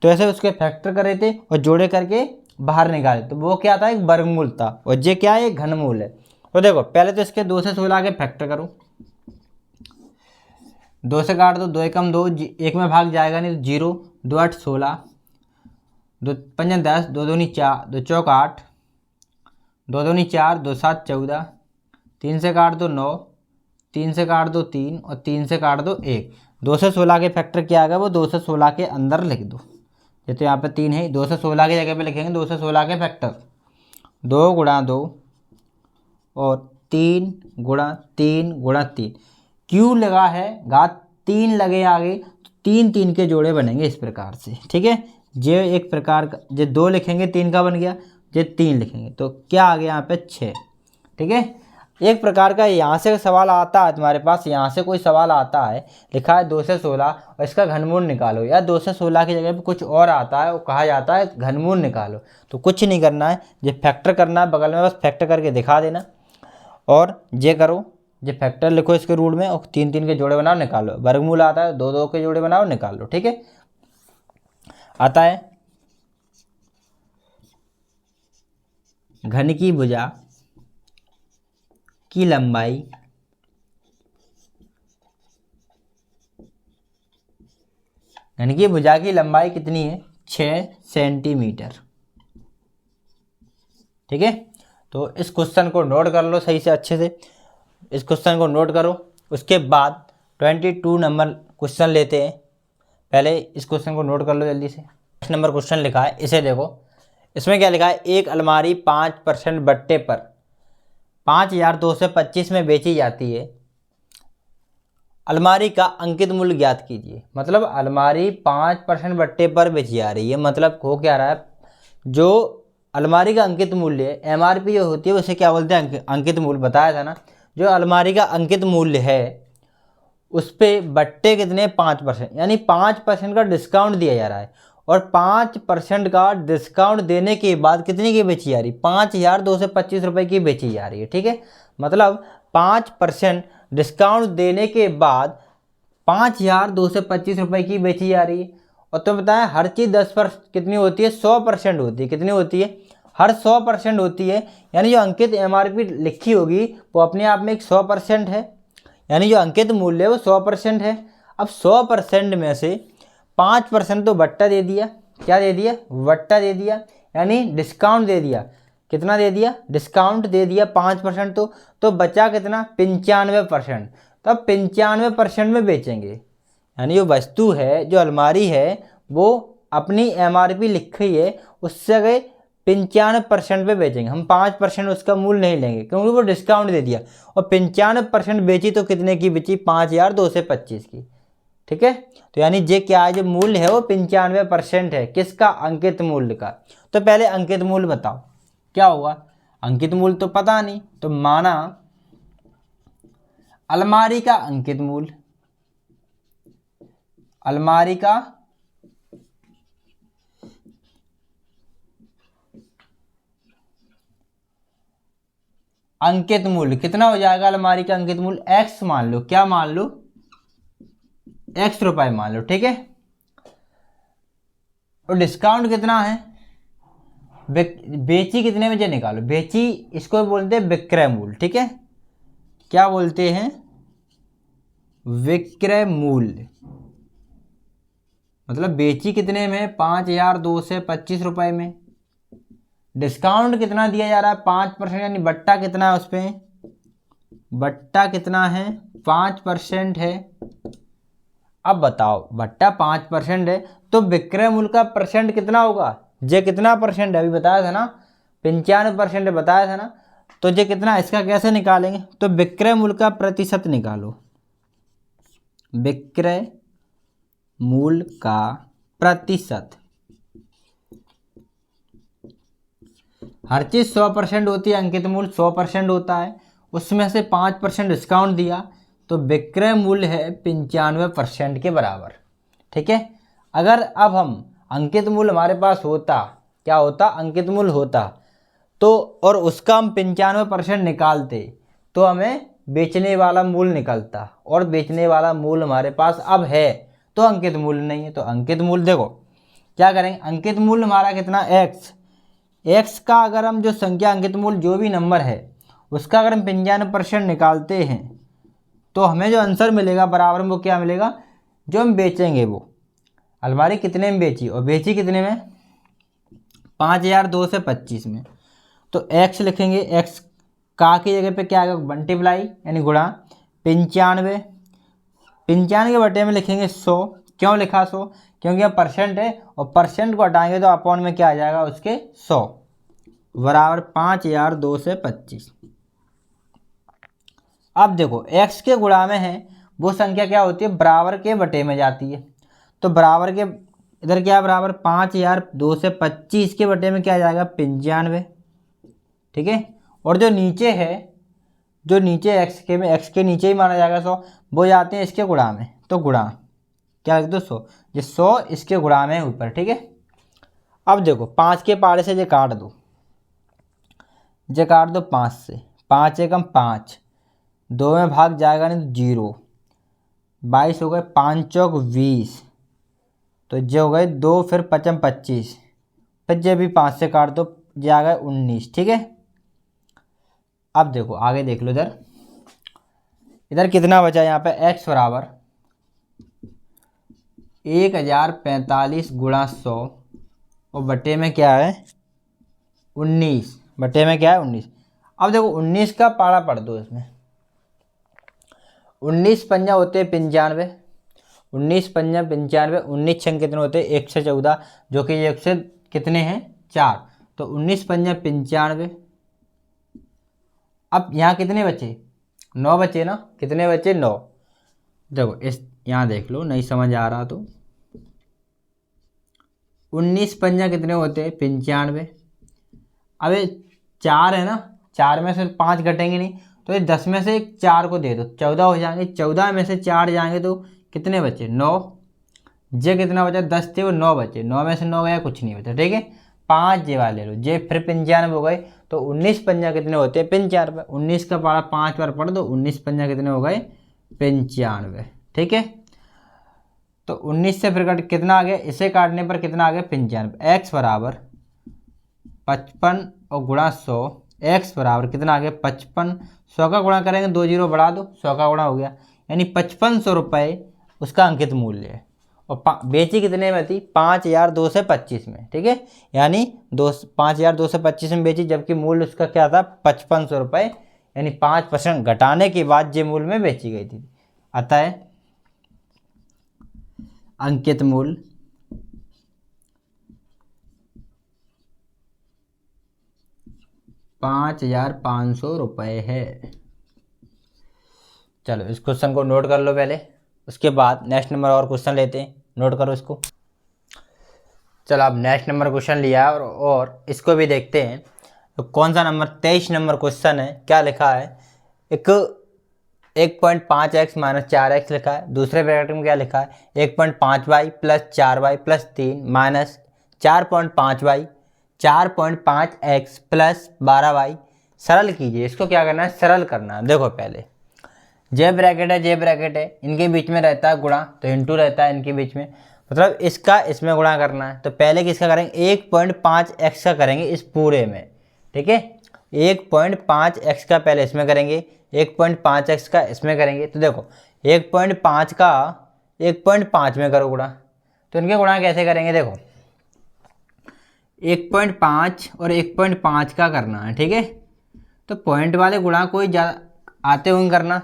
तो ऐसे उसके फैक्टर करे थे और जोड़े करके बाहर निकाले, तो वो क्या था, एक वर्गमूल था, और ये क्या है, एक घनमूल है। तो देखो पहले तो इसके 2 से 16 के फैक्टर करो, 2 से काट दो, 2 एकम 2, एक में भाग जाएगा नहीं तो 0, 2 8 16, 2 5 10, 2 दूनी 4, 2 चौक 8, 2 दूनी 4, 2 7 14, 3 से काट दो 9, 3 से काट दो 3 और 3 से काट दो 1। 2 से 16 के फैक्टर क्या आ गया, वो 2 से 16 के अंदर लिख दो, ये तो यहाँ पे 3 है, 2 से 16 की जगह पे लिखेंगे 2 से 16 के फैक्टर, 2 गुणा 2 और 3 गुणा 3 गुणा 3, क्यू लगा है, घात 3 लगे आगे तो 3 के जोड़े बनेंगे इस प्रकार से, ठीक है। ये एक प्रकार का, ये 2 लिखेंगे 3 का बन गया, ये 3 लिखेंगे तो क्या आ गया यहाँ पे 6, ठीक है। एक प्रकार का यहाँ से सवाल आता है तुम्हारे पास, यहाँ से कोई सवाल आता है लिखा है 2 से 16 और इसका घनमूल निकालो, या 2 से 16 की जगह पे कुछ और आता है वो कहा जाता है घनमूल निकालो, तो कुछ नहीं करना है, ये फैक्टर करना है, बगल में बस फैक्टर करके दिखा देना और ये करो, ये फैक्टर लिखो इसके रूट में और 3 के जोड़े बनाओ निकालो, वर्गमूल आता है 2 के जोड़े बनाओ निकालो, ठीक है। आता है घन की भुजा की लंबाई घन की भुजा की लंबाई कितनी है, 6 सेंटीमीटर, ठीक है। तो इस क्वेश्चन को नोट कर लो सही से, अच्छे से इस क्वेश्चन को नोट करो। उसके बाद 22 नंबर क्वेश्चन लेते हैं, पहले इस क्वेश्चन को नोट कर लो जल्दी से। 1 नंबर क्वेश्चन लिखा है, इसे देखो, इसमें क्या लिखा है, एक अलमारी 5% बट्टे पर 5225 में बेची जाती है, अलमारी का अंकित मूल्य ज्ञात कीजिए। मतलब अलमारी 5% बट्टे पर बेची जा रही है, मतलब हो क्या रहा है, जो अलमारी का अंकित मूल्य है, एमआरपी जो होती है उसे क्या बोलते हैं, अंकित मूल्य, बताया था ना। जो अलमारी का अंकित मूल्य है उस पर बट्टे कितने, 5%, यानी 5% का डिस्काउंट दिया जा रहा है, और 5% का डिस्काउंट देने के बाद कितने की बेची जा रही, 5225 रुपये की बेची जा रही है, ठीक है। मतलब 5% डिस्काउंट देने के बाद 5225 रुपये की बेची जा रही है। और तो बताएं हर चीज़ 10% कितनी होती है, 100% होती है, कितनी होती है, हर 100% होती है, यानी जो अंकित एमआरपी लिखी होगी वो अपने आप में एक 100% है, यानी जो अंकित मूल्य है वो 100% है। अब 100% में से 5% तो बट्टा दे दिया, क्या दे दिया, बट्टा दे दिया, यानी डिस्काउंट दे दिया, कितना दे दिया, डिस्काउंट दे दिया 5%, तो बचा कितना, 95%। तो अब 95% में बेचेंगे, यानी जो वस्तु है, जो अलमारी है वो अपनी एमआरपी लिखी है उससे अगर 95% पे बेचेंगे हम, 5% उसका मूल्य नहीं लेंगे क्योंकि वो डिस्काउंट दे दिया, और 95% बेची तो कितने की बेची, 5225 की, ठीक है। तो यानी ये क्या है, जो मूल्य है वो 95% है, किसका, अंकित मूल्य का। तो पहले अंकित मूल्य बताओ क्या होगा, अंकित मूल्य तो पता नहीं, तो माना अलमारी का अंकित मूल्य, अलमारी का अंकित मूल्य कितना हो जाएगा, अलमारी का अंकित मूल्य x मान लो, क्या मान लो, x रुपए मान लो, ठीक है। और डिस्काउंट कितना है, बेची कितने में, ये निकालो। बेची इसको बोलते हैं विक्रय मूल्य, ठीक है, क्या बोलते हैं, विक्रय मूल्य। मतलब बेची कितने में, 5,225 रुपये में। डिस्काउंट कितना दिया जा रहा है, 5%, यानी बट्टा कितना है उस पर, बट्टा कितना है, 5% है। अब बताओ बट्टा 5% है तो विक्रय मूल्य का परसेंट कितना होगा, जे कितना परसेंट है, अभी बताया था ना 95% बताया था ना, तो जे कितना, इसका कैसे निकालेंगे, तो विक्रय मूल्य का प्रतिशत निकालो, विक्रय मूल्य का प्रतिशत। हर चीज़ 100% होती है, अंकित मूल्य 100% होता है, उसमें से 5% डिस्काउंट दिया तो विक्रय मूल्य है 95% के बराबर, ठीक है। अगर अब हम अंकित मूल्य हमारे पास होता, क्या होता, अंकित मूल्य होता, तो और उसका हम 95% निकालते तो हमें बेचने वाला मूल्य निकलता, और बेचने वाला मूल्य हमारे पास अब है तो अंकित मूल्य नहीं है। तो अंकित मूल्य देखो क्या करेंगे, अंकित मूल्य हमारा कितना, एक्स का अगर हम जो संख्या अंकित मूल्य जो भी नंबर है उसका अगर हम 95% निकालते हैं तो हमें जो आंसर मिलेगा बराबर में वो क्या मिलेगा, जो हम बेचेंगे वो अलमारी कितने में बेची, और बेची कितने में, 5,225 में। तो एक्स लिखेंगे, एक्स का की जगह पे क्या आएगा, मल्टीप्लाई यानी गुणा 95, 95 बटे में लिखेंगे 100। क्यों लिखा 100, क्योंकि अब परसेंट है और परसेंट को हटाएंगे तो अपॉन में क्या आ जाएगा उसके 100 बराबर 5,225। अब देखो x के गुणा में है वो संख्या क्या होती है, बराबर के बटे में जाती है, तो बराबर के इधर क्या बराबर 5,225 के बटे में क्या आ जाएगा 95, ठीक है। और जो नीचे है, जो नीचे x के में, x के नीचे ही माना जाएगा 100, वो जाते हैं इसके गुणा में, तो गुणा क्या लिख दो 100, ये 100 इसके गुणा में ऊपर, ठीक है। अब देखो 5 के पारे से ये काट दो, ये काट दो 5 से, 5 एकम 5, 2 में भाग जाएगा नहीं तो 0, 22 हो गए, 5 चौक 20, तो ये हो गए 2, फिर 5 25, फिर ये भी 5 से काट दो, ये आ गए 19, ठीक है। अब देखो आगे देख लो, इधर इधर कितना बचा, यहाँ पे x बराबर 1,045 गुणा 100 और बटे में क्या है 19, बटे में क्या है 19। अब देखो 19 का पारा पढ़ दो इसमें, 19 पंजा होते हैं 95, 19 पंजा 95, 19 छंग कितने होते हैं 114, जो कि 1 से कितने हैं 4, तो 19 पंजा 95। अब यहाँ कितने बचे, 9 बचे ना, कितने बचे 9। देखो इस यहाँ देख लो, नहीं समझ आ रहा तो 19 पंजा कितने होते हैं 95, अब ये 4 है ना, 4 में से 5 घटेंगे नहीं, तो ये 10 में से 4 को दे दो 14 हो जाएंगे, 14 में से 4 जाएंगे तो कितने बचे 9, जे कितना बचा 10 थे वो 9 बचे, 9 में से 9 गया कुछ नहीं बचा, ठीक है। 5 जे वाले लो, जे फिर 95 हो गए, तो 19 पंजा कितने होते हैं 95, 19 का पारा 5 बार पढ़ दो, 19 पंजा कितने हो गए 95, ठीक है। तो 19 से फिर कट कितना आ गया, इसे काटने पर कितना आ गया 95। x बराबर 55 और गुणा 100, x बराबर कितना आ गया 55, 100 का गुणा करेंगे 2 जीरो बढ़ा दो, 100 का गुणा हो गया, यानी 5500 रुपये उसका अंकित मूल्य है। और बेची कितने में थी 5,225 में, ठीक है, यानी 5,225 में बेची, जबकि मूल्य उसका क्या था 5500 रुपये, यानी 5% घटाने के बाद जे मूल्य में बेची गई थी। अतः अंकित मूल्य ₹5,500 है। चलो इस क्वेश्चन को नोट कर लो पहले, उसके बाद नेक्स्ट नंबर और क्वेश्चन लेते हैं, नोट करो इसको। चलो अब नेक्स्ट नंबर क्वेश्चन लिया है और इसको भी देखते हैं। तो कौन सा नंबर 23 नंबर क्वेश्चन है, क्या लिखा है, एक 1.5x माइनस 4x लिखा है, दूसरे ब्रैकेट में क्या लिखा है 1.5y plus 4y plus 3 minus 4.5y 4.5x plus 12y। सरल कीजिए, इसको क्या करना है सरल करना है। देखो पहले जे ब्रैकेट है, जे ब्रैकेट है, इनके बीच में रहता है गुणा, तो इंटू रहता है इनके बीच में, मतलब इसका इसमें गुणा करना है। तो पहले किसका करेंगे, 1.5x का करेंगे इस पूरे में, ठीक है। 1.5x का पहले इसमें करेंगे, 1.5x का इसमें करेंगे। तो देखो 1.5 का 1.5 में करो गुणा, तो इनके गुणा कैसे करेंगे, देखो 1.5 और 1.5 का करना है, ठीक है। तो पॉइंट वाले गुणा कोई ज़्यादा आते होंगे करना।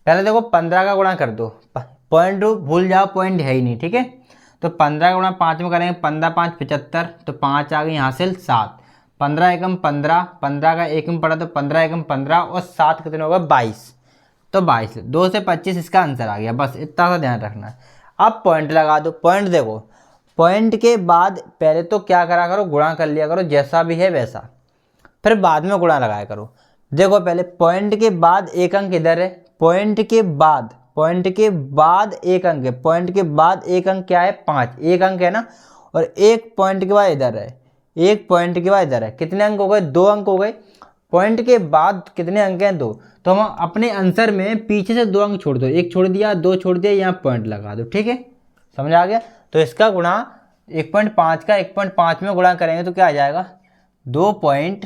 पहले देखो 15 का गुणा कर दो, पॉइंट भूल जाओ, पॉइंट है ही नहीं, ठीक है। तो 15 का गुणा 5 में करेंगे, 15 5 75, तो 5 आ गई हासिल 7, 15 एकम 15, 15 का एक में पड़ा तो 15 एकम 15 और 7 कितने होगा 22, तो 22 2 से 25 इसका आंसर आ गया। बस इतना सा ध्यान रखना है। अब पॉइंट लगा दो। पॉइंट देखो, पॉइंट के बाद पहले तो क्या करा करो, गुणा कर लिया करो जैसा भी है वैसा, फिर बाद में गुणा लगाया करो। देखो पहले पॉइंट के बाद एक अंक इधर है, पॉइंट के बाद एक अंक है, पॉइंट के बाद एक अंक क्या है 5, एक अंक है ना, और एक पॉइंट के बाद इधर है, एक पॉइंट के बाद इधर है, कितने अंक हो गए 2 अंक हो गए। पॉइंट के बाद कितने अंक हैं 2, तो हम अपने आंसर में पीछे से 2 अंक छोड़ दो, एक छोड़ दिया 2 छोड़ दिया, यहाँ पॉइंट लगा दो, ठीक है, समझ आ गया। तो इसका गुणा 1.5 का 1.5 में गुणा करेंगे तो क्या आ जाएगा 2 पॉइंट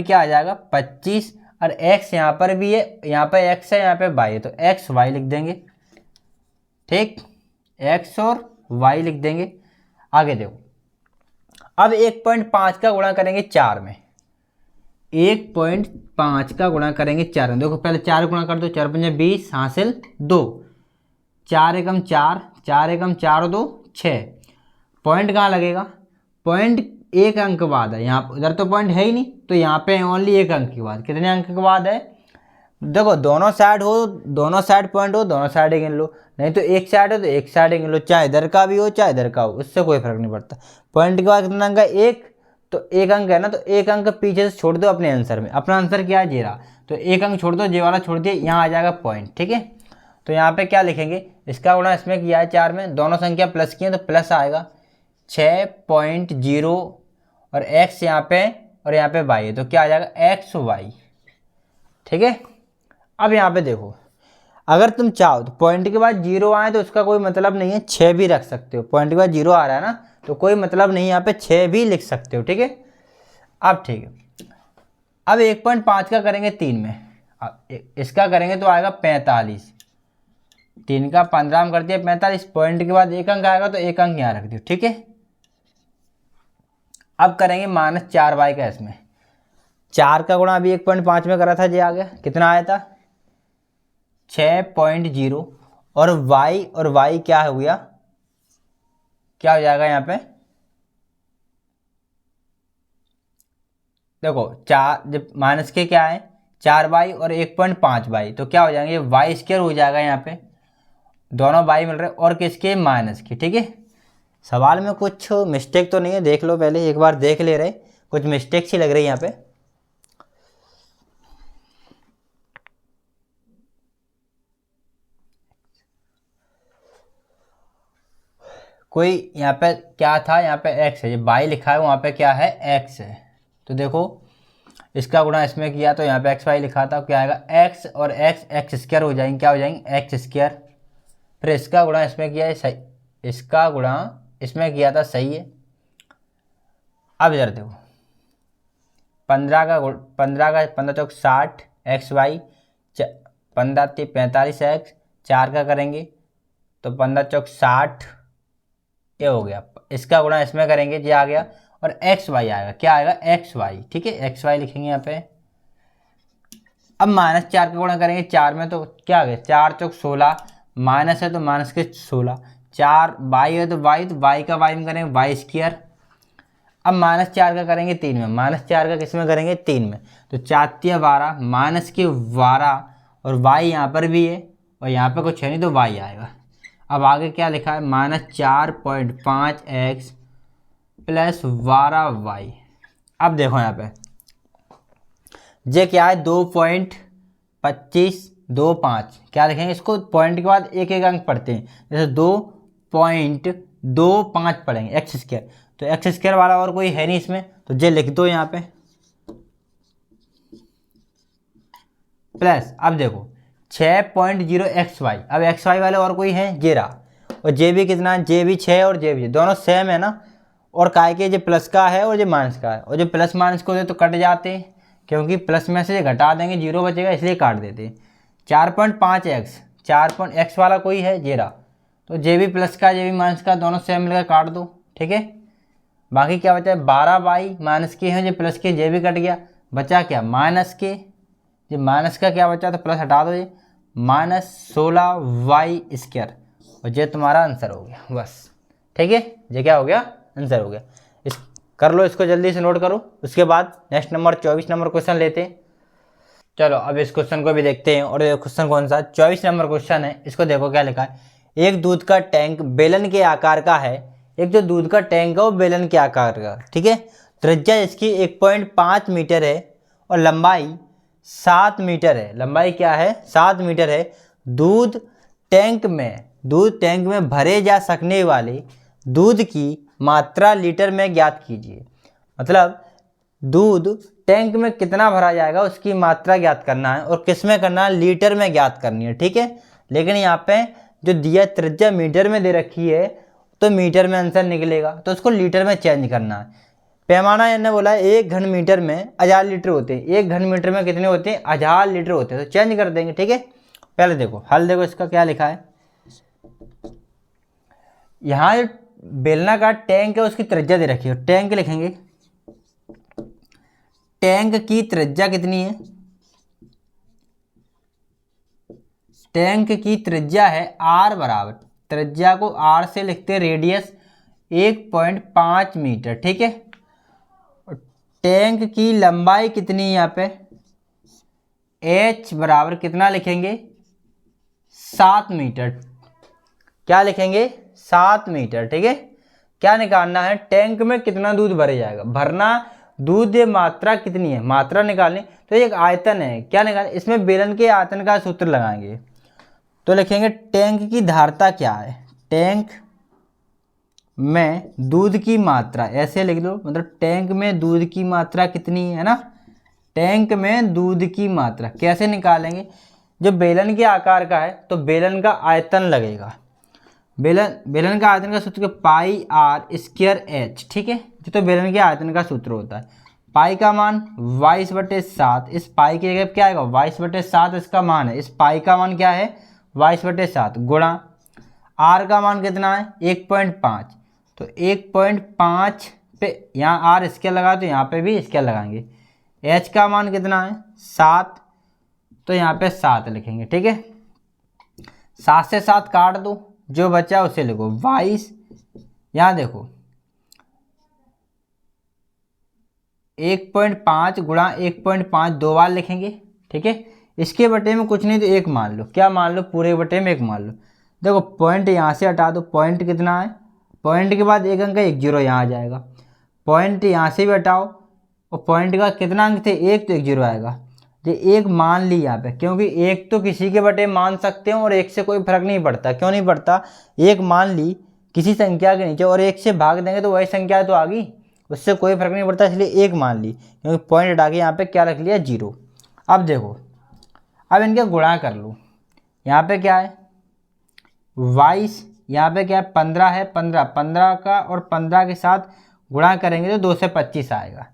क्या आ जाएगा 25, और x यहाँ पर भी है, यहाँ पे x है, यहाँ पे y है, तो x y लिख देंगे, ठीक, x और y लिख देंगे। आगे देखो, अब 1.5 का गुणा करेंगे 4 में, 1.5 का गुणा करेंगे 4 में। देखो पहले 4 गुणा कर दो, 4 पंजे 20 हासिल 2, 4 एकम 4, 4 एकम 4 2 6। पॉइंट कहाँ लगेगा, पॉइंट एक अंक बाद है, यहाँ उधर तो पॉइंट है ही नहीं, तो यहाँ पे ओनली एक अंक के बाद, कितने अंक के बाद है, देखो दोनों साइड हो, दोनों साइड पॉइंट हो, दोनों साइड गिन लो, नहीं तो एक साइड हो तो एक साइड गिन लो, चाहे इधर का भी हो चाहे इधर का हो, उससे कोई फर्क नहीं पड़ता। पॉइंट के बाद कितना अंक है एक, तो एक अंक है ना, तो एक अंक पीछे से छोड़ दो अपने आंसर में। अपना आंसर क्या है जेरा, तो एक अंक छोड़ दो, जे वाला छोड़ दिया, यहाँ आ जाएगा पॉइंट, ठीक है। तो यहाँ पे क्या लिखेंगे, इसका गुणा इसमें किया है 4 में, दोनों संख्या प्लस की है तो प्लस आएगा 6.0, और x यहाँ पे और यहाँ पे y है, तो क्या आ जाएगा xy, ठीक है। अब यहाँ पे देखो, अगर तुम चाहो तो पॉइंट के बाद 0 आए तो उसका कोई मतलब नहीं है, 6 भी रख सकते हो, पॉइंट के बाद 0 आ रहा है ना, तो कोई मतलब नहीं, यहाँ पे 6 भी लिख सकते हो, ठीक है। अब ठीक है, अब 1.5 का करेंगे 3 में, अब इसका करेंगे तो आएगा 45, 3 का 15 में कर दिया 45, पॉइंट के बाद एक अंक आएगा तो एक अंक यहाँ रख दियो, ठीक है। अब करेंगे -4y का, इसमें 4 का गुणा अभी 1.5 में करा था, ये आ गया, कितना आया था 6.0, और y क्या हो गया, क्या हो जाएगा यहाँ पे, देखो 4 जब माइनस के क्या है 4y और 1.5y, तो क्या हो जाएंगे वाई स्क्वायर हो जाएगा, यहाँ पे दोनों y मिल रहे और किसके माइनस के, ठीक है। सवाल में कुछ मिस्टेक तो नहीं है, देख लो पहले एक बार देख ले रहे, कुछ मिस्टेक सी लग रही है यहाँ पे। कोई यहाँ पे क्या था, यहाँ पे x है, ये y लिखा है, वहाँ पे क्या है x है, तो देखो इसका गुणा इसमें किया तो यहाँ पे xy लिखा था, क्या आएगा x और x स्क्वायर हो जाएंगे, क्या हो जाएंगे x स्क्वायर, फिर इसका गुणा इसमें किया है सही, इसका गुणा इसमें किया था, सही है। अब इधर देखो 15 चौक 60 xy, 15 45 x, 4 का करेंगे तो 15 चौक 60, ये हो गया, इसका गुणा इसमें करेंगे ये आ गया, और xy आएगा, क्या आएगा xy, ठीक है, xy लिखेंगे यहाँ पे। अब -4 का गुणा करेंगे 4 में तो क्या आ गया 4 चौक 16, माइनस है तो माइनस के 16, 4 y है तो y का y में करेंगे y स्क्वायर। अब -4 का करेंगे 3 में, -4 का किस में करेंगे 3 में, तो 4 × 12 माइनस के 12, और y यहाँ पर भी है और यहाँ पे कुछ है नहीं तो y आएगा। अब आगे क्या लिखा है -4.5x प्लस 12y। अब देखो यहाँ पे ये क्या है 2.2525, क्या लिखेंगे इसको, पॉइंट के बाद एक एक अंक पढ़ते हैं, जैसे 2.25 पढ़ेंगे x स्क्वायर, तो x स्क्वायर वाला और कोई है नहीं इसमें, तो ये लिख दो यहाँ पे प्लस। अब देखो 6.0xy। अब xy वाले और कोई हैं, ये रहा। और जे भी कितना, जे भी 6 और जे भी दोनों सेम है ना। और काय के जो प्लस का है और जो माइनस का है, और जो प्लस माइनस को दे तो कट जाते हैं, क्योंकि प्लस में से घटा देंगे 0 बचेगा, इसलिए काट देते हैं। 4.5x, 4x वाला कोई है, ये रहा। तो जे भी प्लस का जे भी माइनस का दोनों सेम मिलकर काट दो, ठीक है। बाकी क्या बचा है, 12y माइनस के हैं, जो प्लस के जे भी कट गया, बचा क्या माइनस के, जो माइनस का क्या बचा तो प्लस हटा दो, ये -16y²। और ये तुम्हारा आंसर हो गया, बस ठीक है। ये क्या हो गया, आंसर हो गया। इस कर लो, इसको जल्दी से नोट करो। उसके बाद नेक्स्ट नंबर 24 नंबर क्वेश्चन लेते हैं। चलो अब इस क्वेश्चन को भी देखते हैं। और ये क्वेश्चन कौन सा, 24 नंबर क्वेश्चन है। इसको देखो क्या लिखा है। एक दूध का टैंक बेलन के आकार का है। एक जो दूध का टैंक है वो बेलन के आकार का, ठीक है। त्रिज्या इसकी 1.5 मीटर है और लंबाई 7 मीटर है। लंबाई क्या है, 7 मीटर है। दूध टैंक में भरे जा सकने वाले दूध की मात्रा लीटर में ज्ञात कीजिए। मतलब दूध टैंक में कितना भरा जाएगा उसकी मात्रा ज्ञात करना है। और किस में करना है, लीटर में ज्ञात करनी है, ठीक है। लेकिन यहाँ पे जो दिया त्रिज्या मीटर में दे रखी है, तो मीटर में आंसर निकलेगा, तो उसको लीटर में चेंज करना है। पैमाना इन्होंने बोला है 1 घन मीटर में 1000 लीटर होते हैं। 1 घन मीटर में कितने होते हैं, 1000 लीटर होते हैं। तो चेंज कर देंगे, ठीक है। पहले देखो हल, देखो इसका क्या लिखा है। यहाँ जो बेलना का टैंक है उसकी त्रिज्या दे रखी है, टैंक लिखेंगे। टैंक की त्रिज्या कितनी है, टैंक की त्रिज्या है r बराबर, त्रिज्या को r से लिखते हैं, रेडियस 1.5 मीटर, ठीक है। टैंक की लंबाई कितनी है, यहाँ पे h बराबर कितना लिखेंगे, 7 मीटर। क्या लिखेंगे, 7 मीटर, ठीक है। क्या निकालना है, टैंक में कितना दूध भरे जाएगा, भरना दूध मात्रा कितनी है, मात्रा निकालनी। तो एक आयतन है, क्या निकालना, इसमें बेलन के आयतन का सूत्र लगाएंगे। तो लिखेंगे टैंक की धारता क्या है, टैंक में दूध की मात्रा, ऐसे लिख लो। मतलब टैंक में दूध की मात्रा कितनी है ना, टैंक में दूध की मात्रा कैसे निकालेंगे। जो बेलन के आकार का है तो बेलन का आयतन लगेगा। बेलन का आयतन का सूत्र πr²h, ठीक है। जो तो बेलन के आयतन का सूत्र होता है। पाई का मान 22/7, इस पाई की जगह क्या आएगा, 22/7 इसका मान है। इस पाई का मान क्या है, 22/7 गुणा r का मान कितना है, 1.5। तो 1.5 पे यहाँ r स्केल लगा तो यहाँ पे भी स्केल लगाएंगे। h का मान कितना है, 7, तो यहाँ पे 7 लिखेंगे, ठीक है। 7 से 7 काट दो, जो बचा उसे लिखो 22। यहाँ देखो 1.5 गुणा 1.5 2 बार लिखेंगे, ठीक है। इसके बटे में कुछ नहीं तो 1 मान लो, क्या मान लो, पूरे बटे में 1 मान लो। देखो पॉइंट यहाँ से हटा दो, पॉइंट कितना है, पॉइंट के बाद 1 अंक है, 1 0 यहाँ आ जाएगा। पॉइंट यहाँ से भी हटाओ, और पॉइंट का कितना अंक थे, 1, तो 1 0 आएगा। ये 1 मान ली यहाँ पे, क्योंकि 1 तो किसी के बटे मान सकते हो और 1 से कोई फर्क नहीं पड़ता। क्यों नहीं पड़ता, 1 मान ली किसी संख्या के नीचे और 1 से भाग देंगे तो वही संख्या तो आ गई, उससे कोई फर्क नहीं पड़ता, इसलिए 1 मान ली। क्योंकि पॉइंट हटा के यहाँ पे क्या रख लिया, 0। अब देखो, अब इनके गुणा कर लो। यहाँ पे क्या है 22, यहाँ पे क्या है 15 है, 15 का और 15 के साथ गुणा करेंगे तो 2 से 25 आएगा।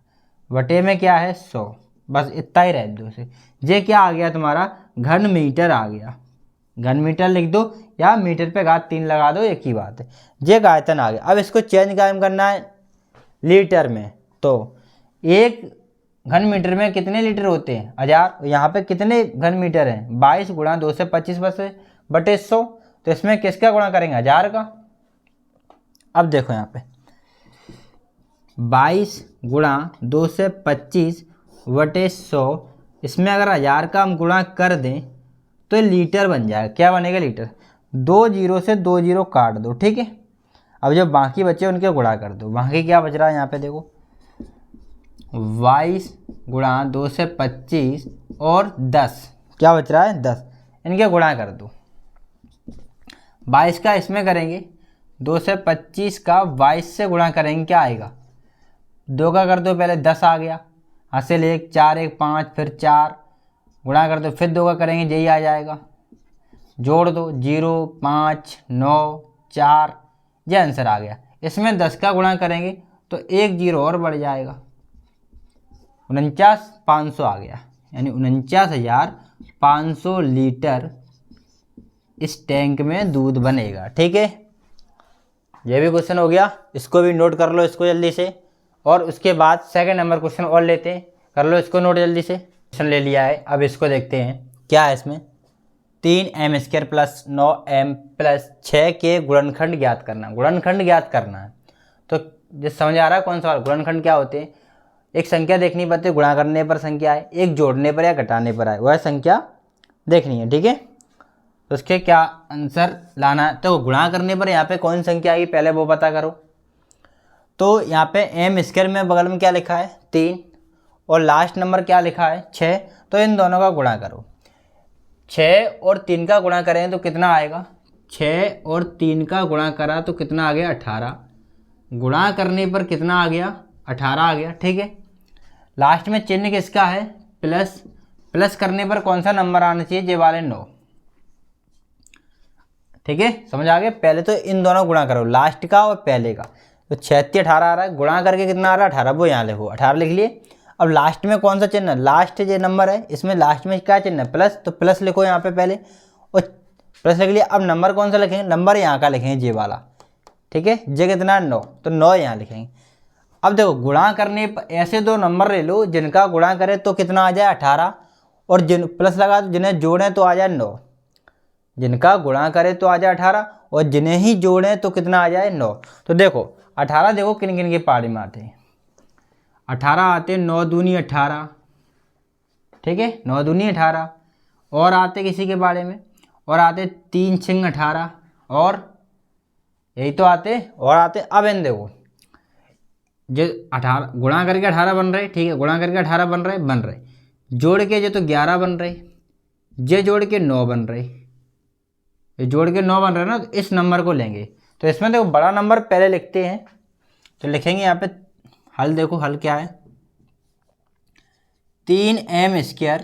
बटे में क्या है 100, बस इतना ही रह 2 से। ये क्या आ गया तुम्हारा, घन मीटर आ गया। घन मीटर लिख दो या मीटर पे घात 3 लगा दो, एक ही बात है। ये आयतन आ गया। अब इसको चेंज कायम करना है लीटर में। तो 1 घन मीटर में कितने लीटर होते हैं, 1000। यहाँ पे कितने घन मीटर हैं, 22 गुणा 2 से 25 बस बटे 100। तो इसमें किसका गुणा करेंगे, 1000 का। अब देखो यहाँ पे 22 गुणा 2 से 25 बटे 100, इसमें अगर 1000 का हम गुणा कर दें तो लीटर बन जाएगा। क्या बनेगा, लीटर। 2 0 से 2 0 काट दो, ठीक है। अब जो बाकी बचे उनके गुणा कर दो। बाकी क्या बच रहा है, यहाँ पे देखो 22 गुणा 2 से 25 और 10, क्या बच रहा है 10, इनके गुणा कर दो। 22 का इसमें करेंगे, 2 से 25 का 22 से गुणा करेंगे, क्या आएगा, 2 का कर दो पहले, 10 आ गया। हासिल 1 4 1 5 फिर 4 गुणा कर दो, फिर 2 का करेंगे यही आ जाएगा, जोड़ दो 0 5 9 4, ये आंसर आ गया। इसमें 10 का गुणा करेंगे तो 1 0 और बढ़ जाएगा, 49,500 आ गया, यानी 49,500 लीटर इस टैंक में दूध बनेगा। ठीक है, ये भी क्वेश्चन हो गया, इसको भी नोट कर लो इसको जल्दी से। और उसके बाद सेकंड नंबर क्वेश्चन और लेते हैं, कर लो इसको नोट जल्दी से। क्वेश्चन ले लिया है, अब इसको देखते हैं क्या है इसमें। 3m² प्लस 9m प्लस 6 के गुणनखंड ज्ञात करना। गुणनखंड ज्ञात करना है तो जो समझ आ रहा है कौन सा वाला गुणनखंड क्या होते हैं। एक संख्या देखनी पड़ती है, गुणा करने पर संख्या आए, एक जोड़ने पर या घटाने पर आए, वह संख्या देखनी है। ठीक है, तो उसके क्या आंसर लाना है। तो गुणा करने पर यहाँ पे कौन संख्या आएगी पहले वो पता करो। तो यहाँ पे m² में बगल में क्या लिखा है 3 और लास्ट नंबर क्या लिखा है 6, तो इन दोनों का गुणा करो। 6 और 3 का गुणा करें तो कितना आएगा, 6 और 3 का गुणा करा तो कितना आ गया 18, गुणा करने पर कितना आ गया 18 आ गया। ठीक है, लास्ट में चिन्ह किसका है प्लस, प्लस करने पर कौन सा नंबर आना चाहिए, ये वाले 9। ठीक है, समझ आ गया। पहले तो इन दोनों गुणा करो, लास्ट का और पहले का, तो 36 18 आ रहा है, गुणा करके कितना आ रहा है 18, वो यहाँ लिखो 18 लिख लिए। अब लास्ट में कौन सा चिन्ह, लास्ट ये नंबर है, इसमें लास्ट में क्या चिन्ह है प्लस, तो प्लस लिखो यहाँ पे पहले और प्लस लिख लिया। अब नंबर कौन सा लिखेंगे, नंबर यहाँ का लिखेंगे ये वाला। ठीक है, ये कितना 9, तो 9 यहाँ लिखेंगे। अब देखो गुणा करने पर ऐसे दो नंबर ले लो जिनका गुणा करे तो कितना आ जाए 18, और जिन प्लस लगा तो जिन्हें जोड़ें तो आ जाए 9, जिनका गुणा करे तो आ जाए 18 और जिन्हें ही जोड़ें तो कितना आ जाए 9। तो देखो 18 देखो किन किन के पारी में आते हैं, 18 आते 9 दूनी 18, ठीक है 9 दूनी 18, और आते किसी के बारे में, और आते 3 6 18, और यही तो आते और आते। अब इन देखो जो 18 गुणा करके 18 बन रहे, ठीक है गुणा करके 18 बन रहे, जोड़ के जो तो 11 बन रहे, ये जोड़ के 9 बन रहे, ये जोड़ के 9 बन रहे ना, तो इस नंबर को लेंगे। तो इसमें देखो बड़ा नंबर पहले लिखते हैं, तो लिखेंगे यहाँ पे हल, देखो हल क्या है 3m²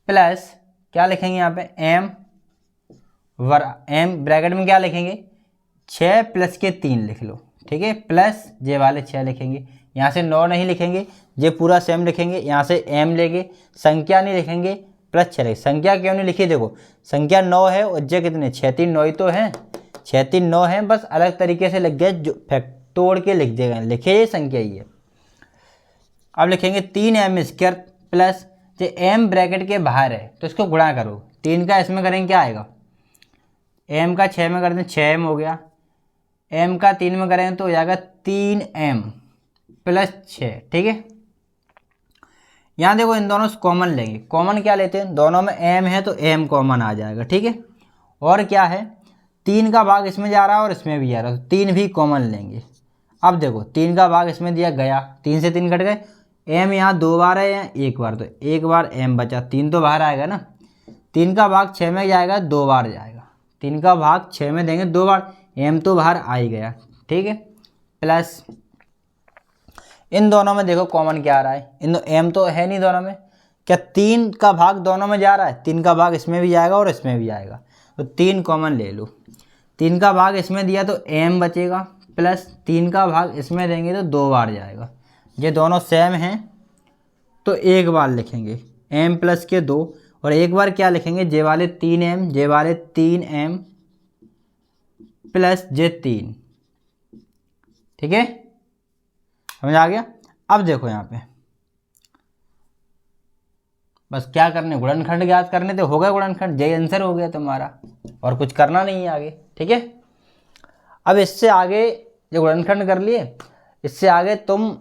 प्लस क्या लिखेंगे यहाँ पे m ब्रैकेट में क्या लिखेंगे 6 प्लस के 3 लिख लो, ठीक है प्लस ये वाले 6 लिखेंगे, यहाँ से 9 नहीं लिखेंगे, ये पूरा सेम लिखेंगे, यहाँ से m लेंगे, संख्या नहीं लिखेंगे, प्लस 6 लिखेंगे। संख्या क्यों नहीं लिखी, देखो संख्या 9 है और ये कितने 6 3 9 ही तो है, 6 3 9 है, बस अलग तरीके से लिख गए, जो तोड़ के लिख देगा, लिखे ये संख्या ही है। अब लिखेंगे 3m² प्लस जो m ब्रैकेट के बाहर है तो इसको गुणा करो, 3 का इसमें करेंगे क्या आएगा, m का 6 में कर दें 6m हो गया, m का 3 में करेंगे तो हो जाएगा 3m प्लस 6, ठीक है। यहाँ देखो इन दोनों से कॉमन लेंगे, कॉमन क्या लेते हैं, दोनों में m है तो m कॉमन आ जाएगा, ठीक है। और क्या है 3 का भाग इसमें जा रहा है और इसमें भी जा रहा है, तो 3 भी कॉमन लेंगे। अब देखो 3 का भाग इसमें दिया गया, 3 से 3 कट गए, m यहाँ 2 बार है या 1 बार, तो 1 बार m बचा, 3 तो बाहर आएगा ना, 3 का भाग 6 में जाएगा 2 बार जाएगा, 3 का भाग 6 में देंगे 2 बार, m तो बाहर आ ही गया, ठीक है। प्लस इन दोनों में देखो कॉमन क्या आ रहा है, इन m तो है नहीं दोनों में, क्या 3 का भाग दोनों में जा रहा है, 3 का भाग इसमें भी जाएगा और इसमें भी आएगा, तो 3 कॉमन ले लो, 3 का भाग इसमें दिया तो m बचेगा, प्लस 3 का भाग इसमें देंगे तो 2 बार जाएगा, ये दोनों सेम हैं तो 1 बार लिखेंगे m प्लस के 2, और 1 बार क्या लिखेंगे जे वाले 3m, जे वाले 3m प्लस जे 3, ठीक है समझ आ गया। अब देखो यहाँ पे बस क्या करने, गुणनखंड ज्ञात करने तो हो गया गुणनखंड, यही आंसर हो गया तुम्हारा, और कुछ करना नहीं है आगे, ठीक है। अब इससे आगे जो गुणनखंड कर लिए, इससे आगे तुम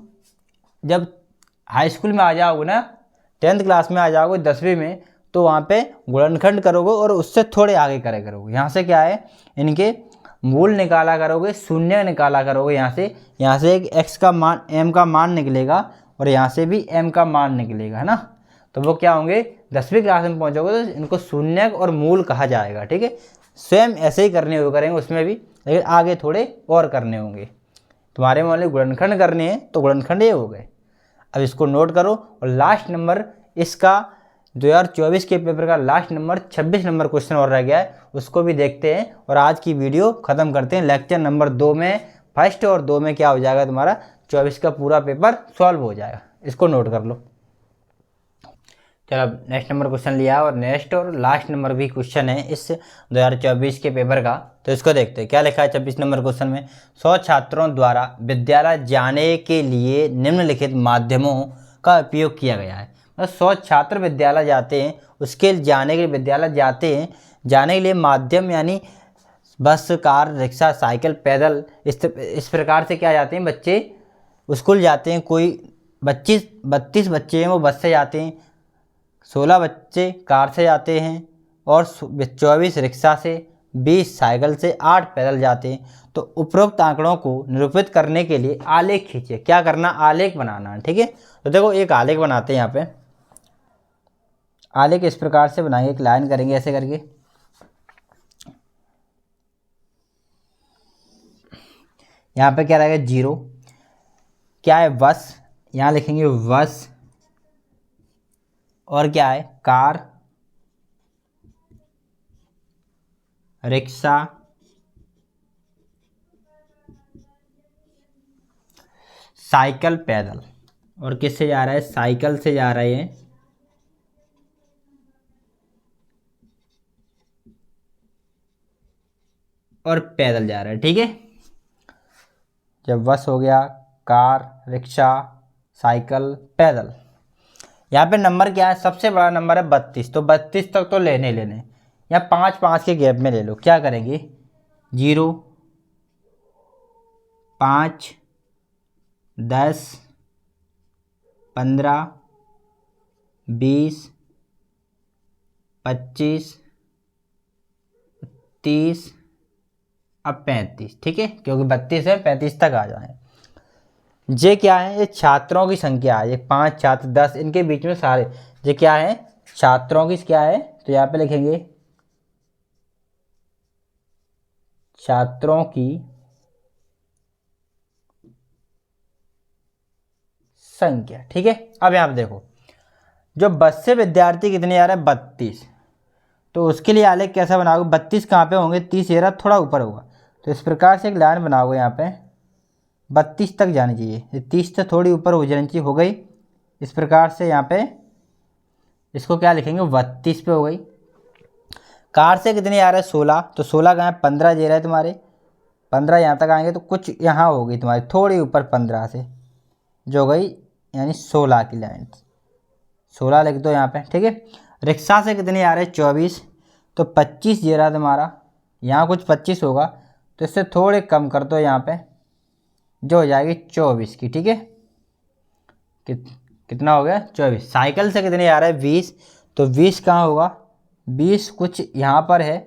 जब हाई स्कूल में आ जाओगे ना, 10th क्लास में आ जाओगे 10वीं में, तो वहाँ पे गुणनखंड करोगे और उससे थोड़े आगे करे करोगे। यहाँ से क्या है इनके मूल निकाला करोगे, शून्य निकाला करोगे, यहाँ से एक x का मान m का मान निकलेगा और यहाँ से भी m का मान निकलेगा, है ना। तो वो क्या होंगे 10वीं क्लास में पहुँचोगे तो इनको शून्य और मूल कहा जाएगा, ठीक है। स्वयं ऐसे ही करने हुए करेंगे उसमें भी, लेकिन आगे थोड़े और करने होंगे। तुम्हारे मान गुणनखंड करने हैं तो गुणनखंड ये हो गए। अब इसको नोट करो, और लास्ट नंबर इसका 2024 के पेपर का लास्ट नंबर 26 नंबर क्वेश्चन और रह गया है, उसको भी देखते हैं और आज की वीडियो ख़त्म करते हैं। लेक्चर नंबर 2 में फर्स्ट और 2 में क्या हो जाएगा, तुम्हारा 24 का पूरा पेपर सॉल्व हो जाएगा। इसको नोट कर लो। चलो अब नेक्स्ट नंबर क्वेश्चन लिया और नेक्स्ट और लास्ट नंबर भी क्वेश्चन है इस 2024 के पेपर का, तो इसको देखते हैं। क्या लिखा है 26 नंबर क्वेश्चन में, 100 छात्रों द्वारा विद्यालय जाने के लिए निम्नलिखित माध्यमों का उपयोग किया गया है। मतलब 100 छात्र विद्यालय जाते हैं, उसके जाने के लिए विद्यालय जाते हैं, जाने के लिए माध्यम यानी बस, कार, रिक्शा, साइकिल, पैदल, इस प्रकार से क्या जाते हैं बच्चे स्कूल जाते हैं। कोई 32 बच्चे हैं वो बस से जाते हैं, 16 बच्चे कार से जाते हैं और 24 रिक्शा से, 20 साइकिल से, 8 पैदल जाते हैं। तो उपरोक्त आंकड़ों को निरूपित करने के लिए आलेख खींचिए। क्या करना, आलेख बनाना है, ठीक है। तो देखो एक आलेख बनाते हैं। यहाँ पे आलेख इस प्रकार से बनाएंगे, एक लाइन करेंगे ऐसे करके। यहाँ पे क्या रहेगा, 0 क्या है, बस, यहाँ लिखेंगे बस, और क्या है, कार, रिक्शा, साइकिल, पैदल। और किससे जा रहा है, साइकिल से जा रहे हैं और पैदल जा रहा है, ठीक है। जब बस हो गया, कार, रिक्शा, साइकिल, पैदल। यहाँ पे नंबर क्या है, सबसे बड़ा नंबर है 32, तो 32 तक तो लेने लेने, या 5 के गैप में ले लो। क्या करेंगे, 0, 5, 10, 15, 20, 25, 30, अब 35, ठीक है, क्योंकि 32 है, 35 तक आ जाए। ये क्या है, ये छात्रों की संख्या है, ये 5 छात्र, 10, इनके बीच में सारे ये क्या है, छात्रों की क्या है, तो यहाँ पे लिखेंगे छात्रों की संख्या, ठीक है। अब यहाँ पे देखो, जो बस से विद्यार्थी कितने आ रहे हैं, 32, तो उसके लिए आलेख कैसा बनाओगे, 32 कहाँ पे होंगे, 30 ये रहा, थोड़ा ऊपर होगा, तो इस प्रकार से एक लाइन बनाओगे। यहाँ पे 32 तक जानी चाहिए, 30 से थोड़ी ऊपर हो जानी चाहिए, हो गई। इस प्रकार से यहाँ पे इसको क्या लिखेंगे, 32 पे हो गई। कार से कितने आ रहे हैं, 16, तो 16 कहाँ है, 15 दे रहा है तुम्हारे, 15 यहाँ तक आएंगे, तो कुछ यहाँ होगी तुम्हारी थोड़ी ऊपर 15 से, जो हो गई यानी 16 की लाइन, 16 लिख दो यहाँ पे, ठीक है। रिक्शा से कितने आ रहे हैं, 24, तो 25 दे रहा है तुम्हारा, यहाँ कुछ 25 होगा, तो इससे थोड़े कम कर दो यहाँ पे, जो हो जाएगी 24 की, ठीक है। कितना हो गया, 24। साइकिल से कितने आ रहा है, 20, तो 20 कहाँ होगा, 20 कुछ यहाँ पर है,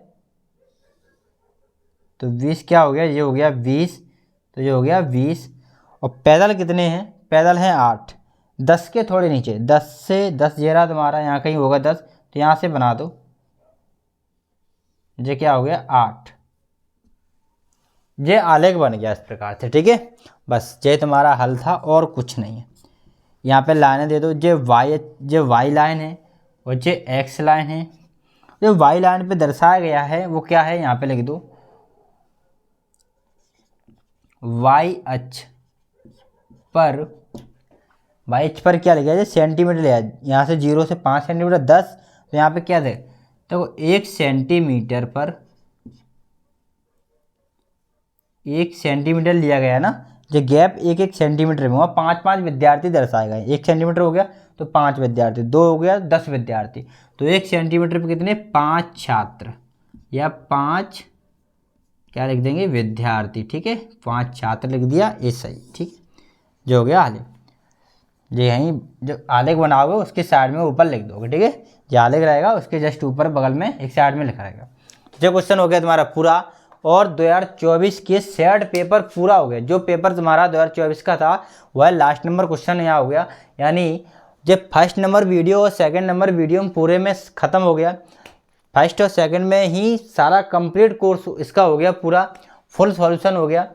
तो 20 क्या हो गया, ये हो गया 20, तो ये हो गया 20। और पैदल कितने हैं, पैदल हैं 8, 10 के थोड़े नीचे, 10 से 10 ये रहा तुम्हारा, यहाँ कहीं होगा 10, तो यहाँ से बना दो, ये क्या हो गया 8। ये आलेख बन गया इस प्रकार से, ठीक है। बस ये तुम्हारा हल था और कुछ नहीं है। यहाँ पे लाइनें दे दो, जो वाई लाइन है और जो एक्स लाइन है। जो वाई लाइन पे दर्शाया गया है वो क्या है, यहाँ पे लिख दो, वाई अक्ष पर क्या लिखा है, सेंटीमीटर लिया है, यहाँ से 0 से 5 सेंटीमीटर, 10, तो यहाँ पे क्या दे, तो 1 सेंटीमीटर पर 1 सेंटीमीटर लिया गया ना, जो गैप 1 सेंटीमीटर में हुआ, 5 विद्यार्थी दर्शाए गए। 1 सेंटीमीटर हो गया तो 5 विद्यार्थी, 2 हो गया 10 विद्यार्थी, तो 1 सेंटीमीटर पे कितने, 5 छात्र या 5 क्या लिख देंगे, विद्यार्थी, ठीक है। 5 छात्र लिख दिया, ये सही, ठीक, जो हो गया आलेख। ये यहीं जो आलेख बनाओगे उसके साइड में ऊपर लिख दोगे, ठीक है। जो आलेख रहेगा उसके जस्ट ऊपर बगल में एक साइड में लिखा रहेगा। जो क्वेश्चन हो गया तुम्हारा पूरा, और 2024 के सेट पेपर पूरा हो गया। जो पेपर तुम्हारा 2024 का था वह लास्ट नंबर क्वेश्चन यहाँ हो गया, यानी जब फर्स्ट नंबर वीडियो और सेकंड नंबर वीडियो में पूरे में ख़त्म हो गया। फर्स्ट और सेकंड में ही सारा कंप्लीट कोर्स इसका हो गया, पूरा फुल सॉल्यूशन हो गया।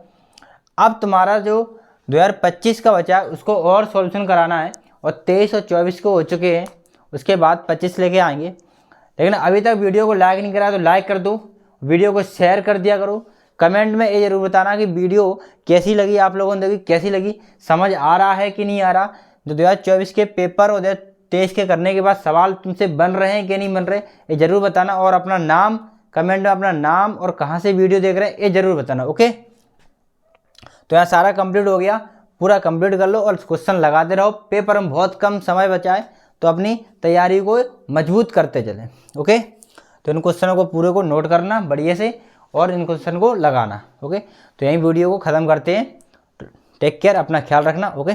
अब तुम्हारा जो 2025 का बचा है उसको और सॉल्यूशन कराना है, और 23 और 24 को हो चुके हैं, उसके बाद 25 लेके आएंगे। लेकिन अभी तक वीडियो को लाइक नहीं करा तो लाइक कर दो, वीडियो को शेयर कर दिया करो। कमेंट में ये ज़रूर बताना कि वीडियो कैसी लगी, आप लोगों ने देखी कैसी लगी, समझ आ रहा है कि नहीं आ रहा। जो 2024 के पेपर और 2023 के करने के बाद सवाल तुमसे बन रहे हैं कि नहीं बन रहे, ये ज़रूर बताना। और अपना नाम कमेंट में, अपना नाम और कहाँ से वीडियो देख रहे हैं ये ज़रूर बताना। ओके, तो यहाँ सारा कंप्लीट हो गया, पूरा कंप्लीट कर लो और क्वेश्चन लगाते रहो। पेपर में बहुत कम समय बचा है, तो अपनी तैयारी को मजबूत करते चलें। ओके, तो इन क्वेश्चनों को पूरे को नोट करना बढ़िया से और इन क्वेश्चन को लगाना। ओके, तो यहीं वीडियो को ख़त्म करते हैं। टेक केयर, अपना ख्याल रखना। ओके।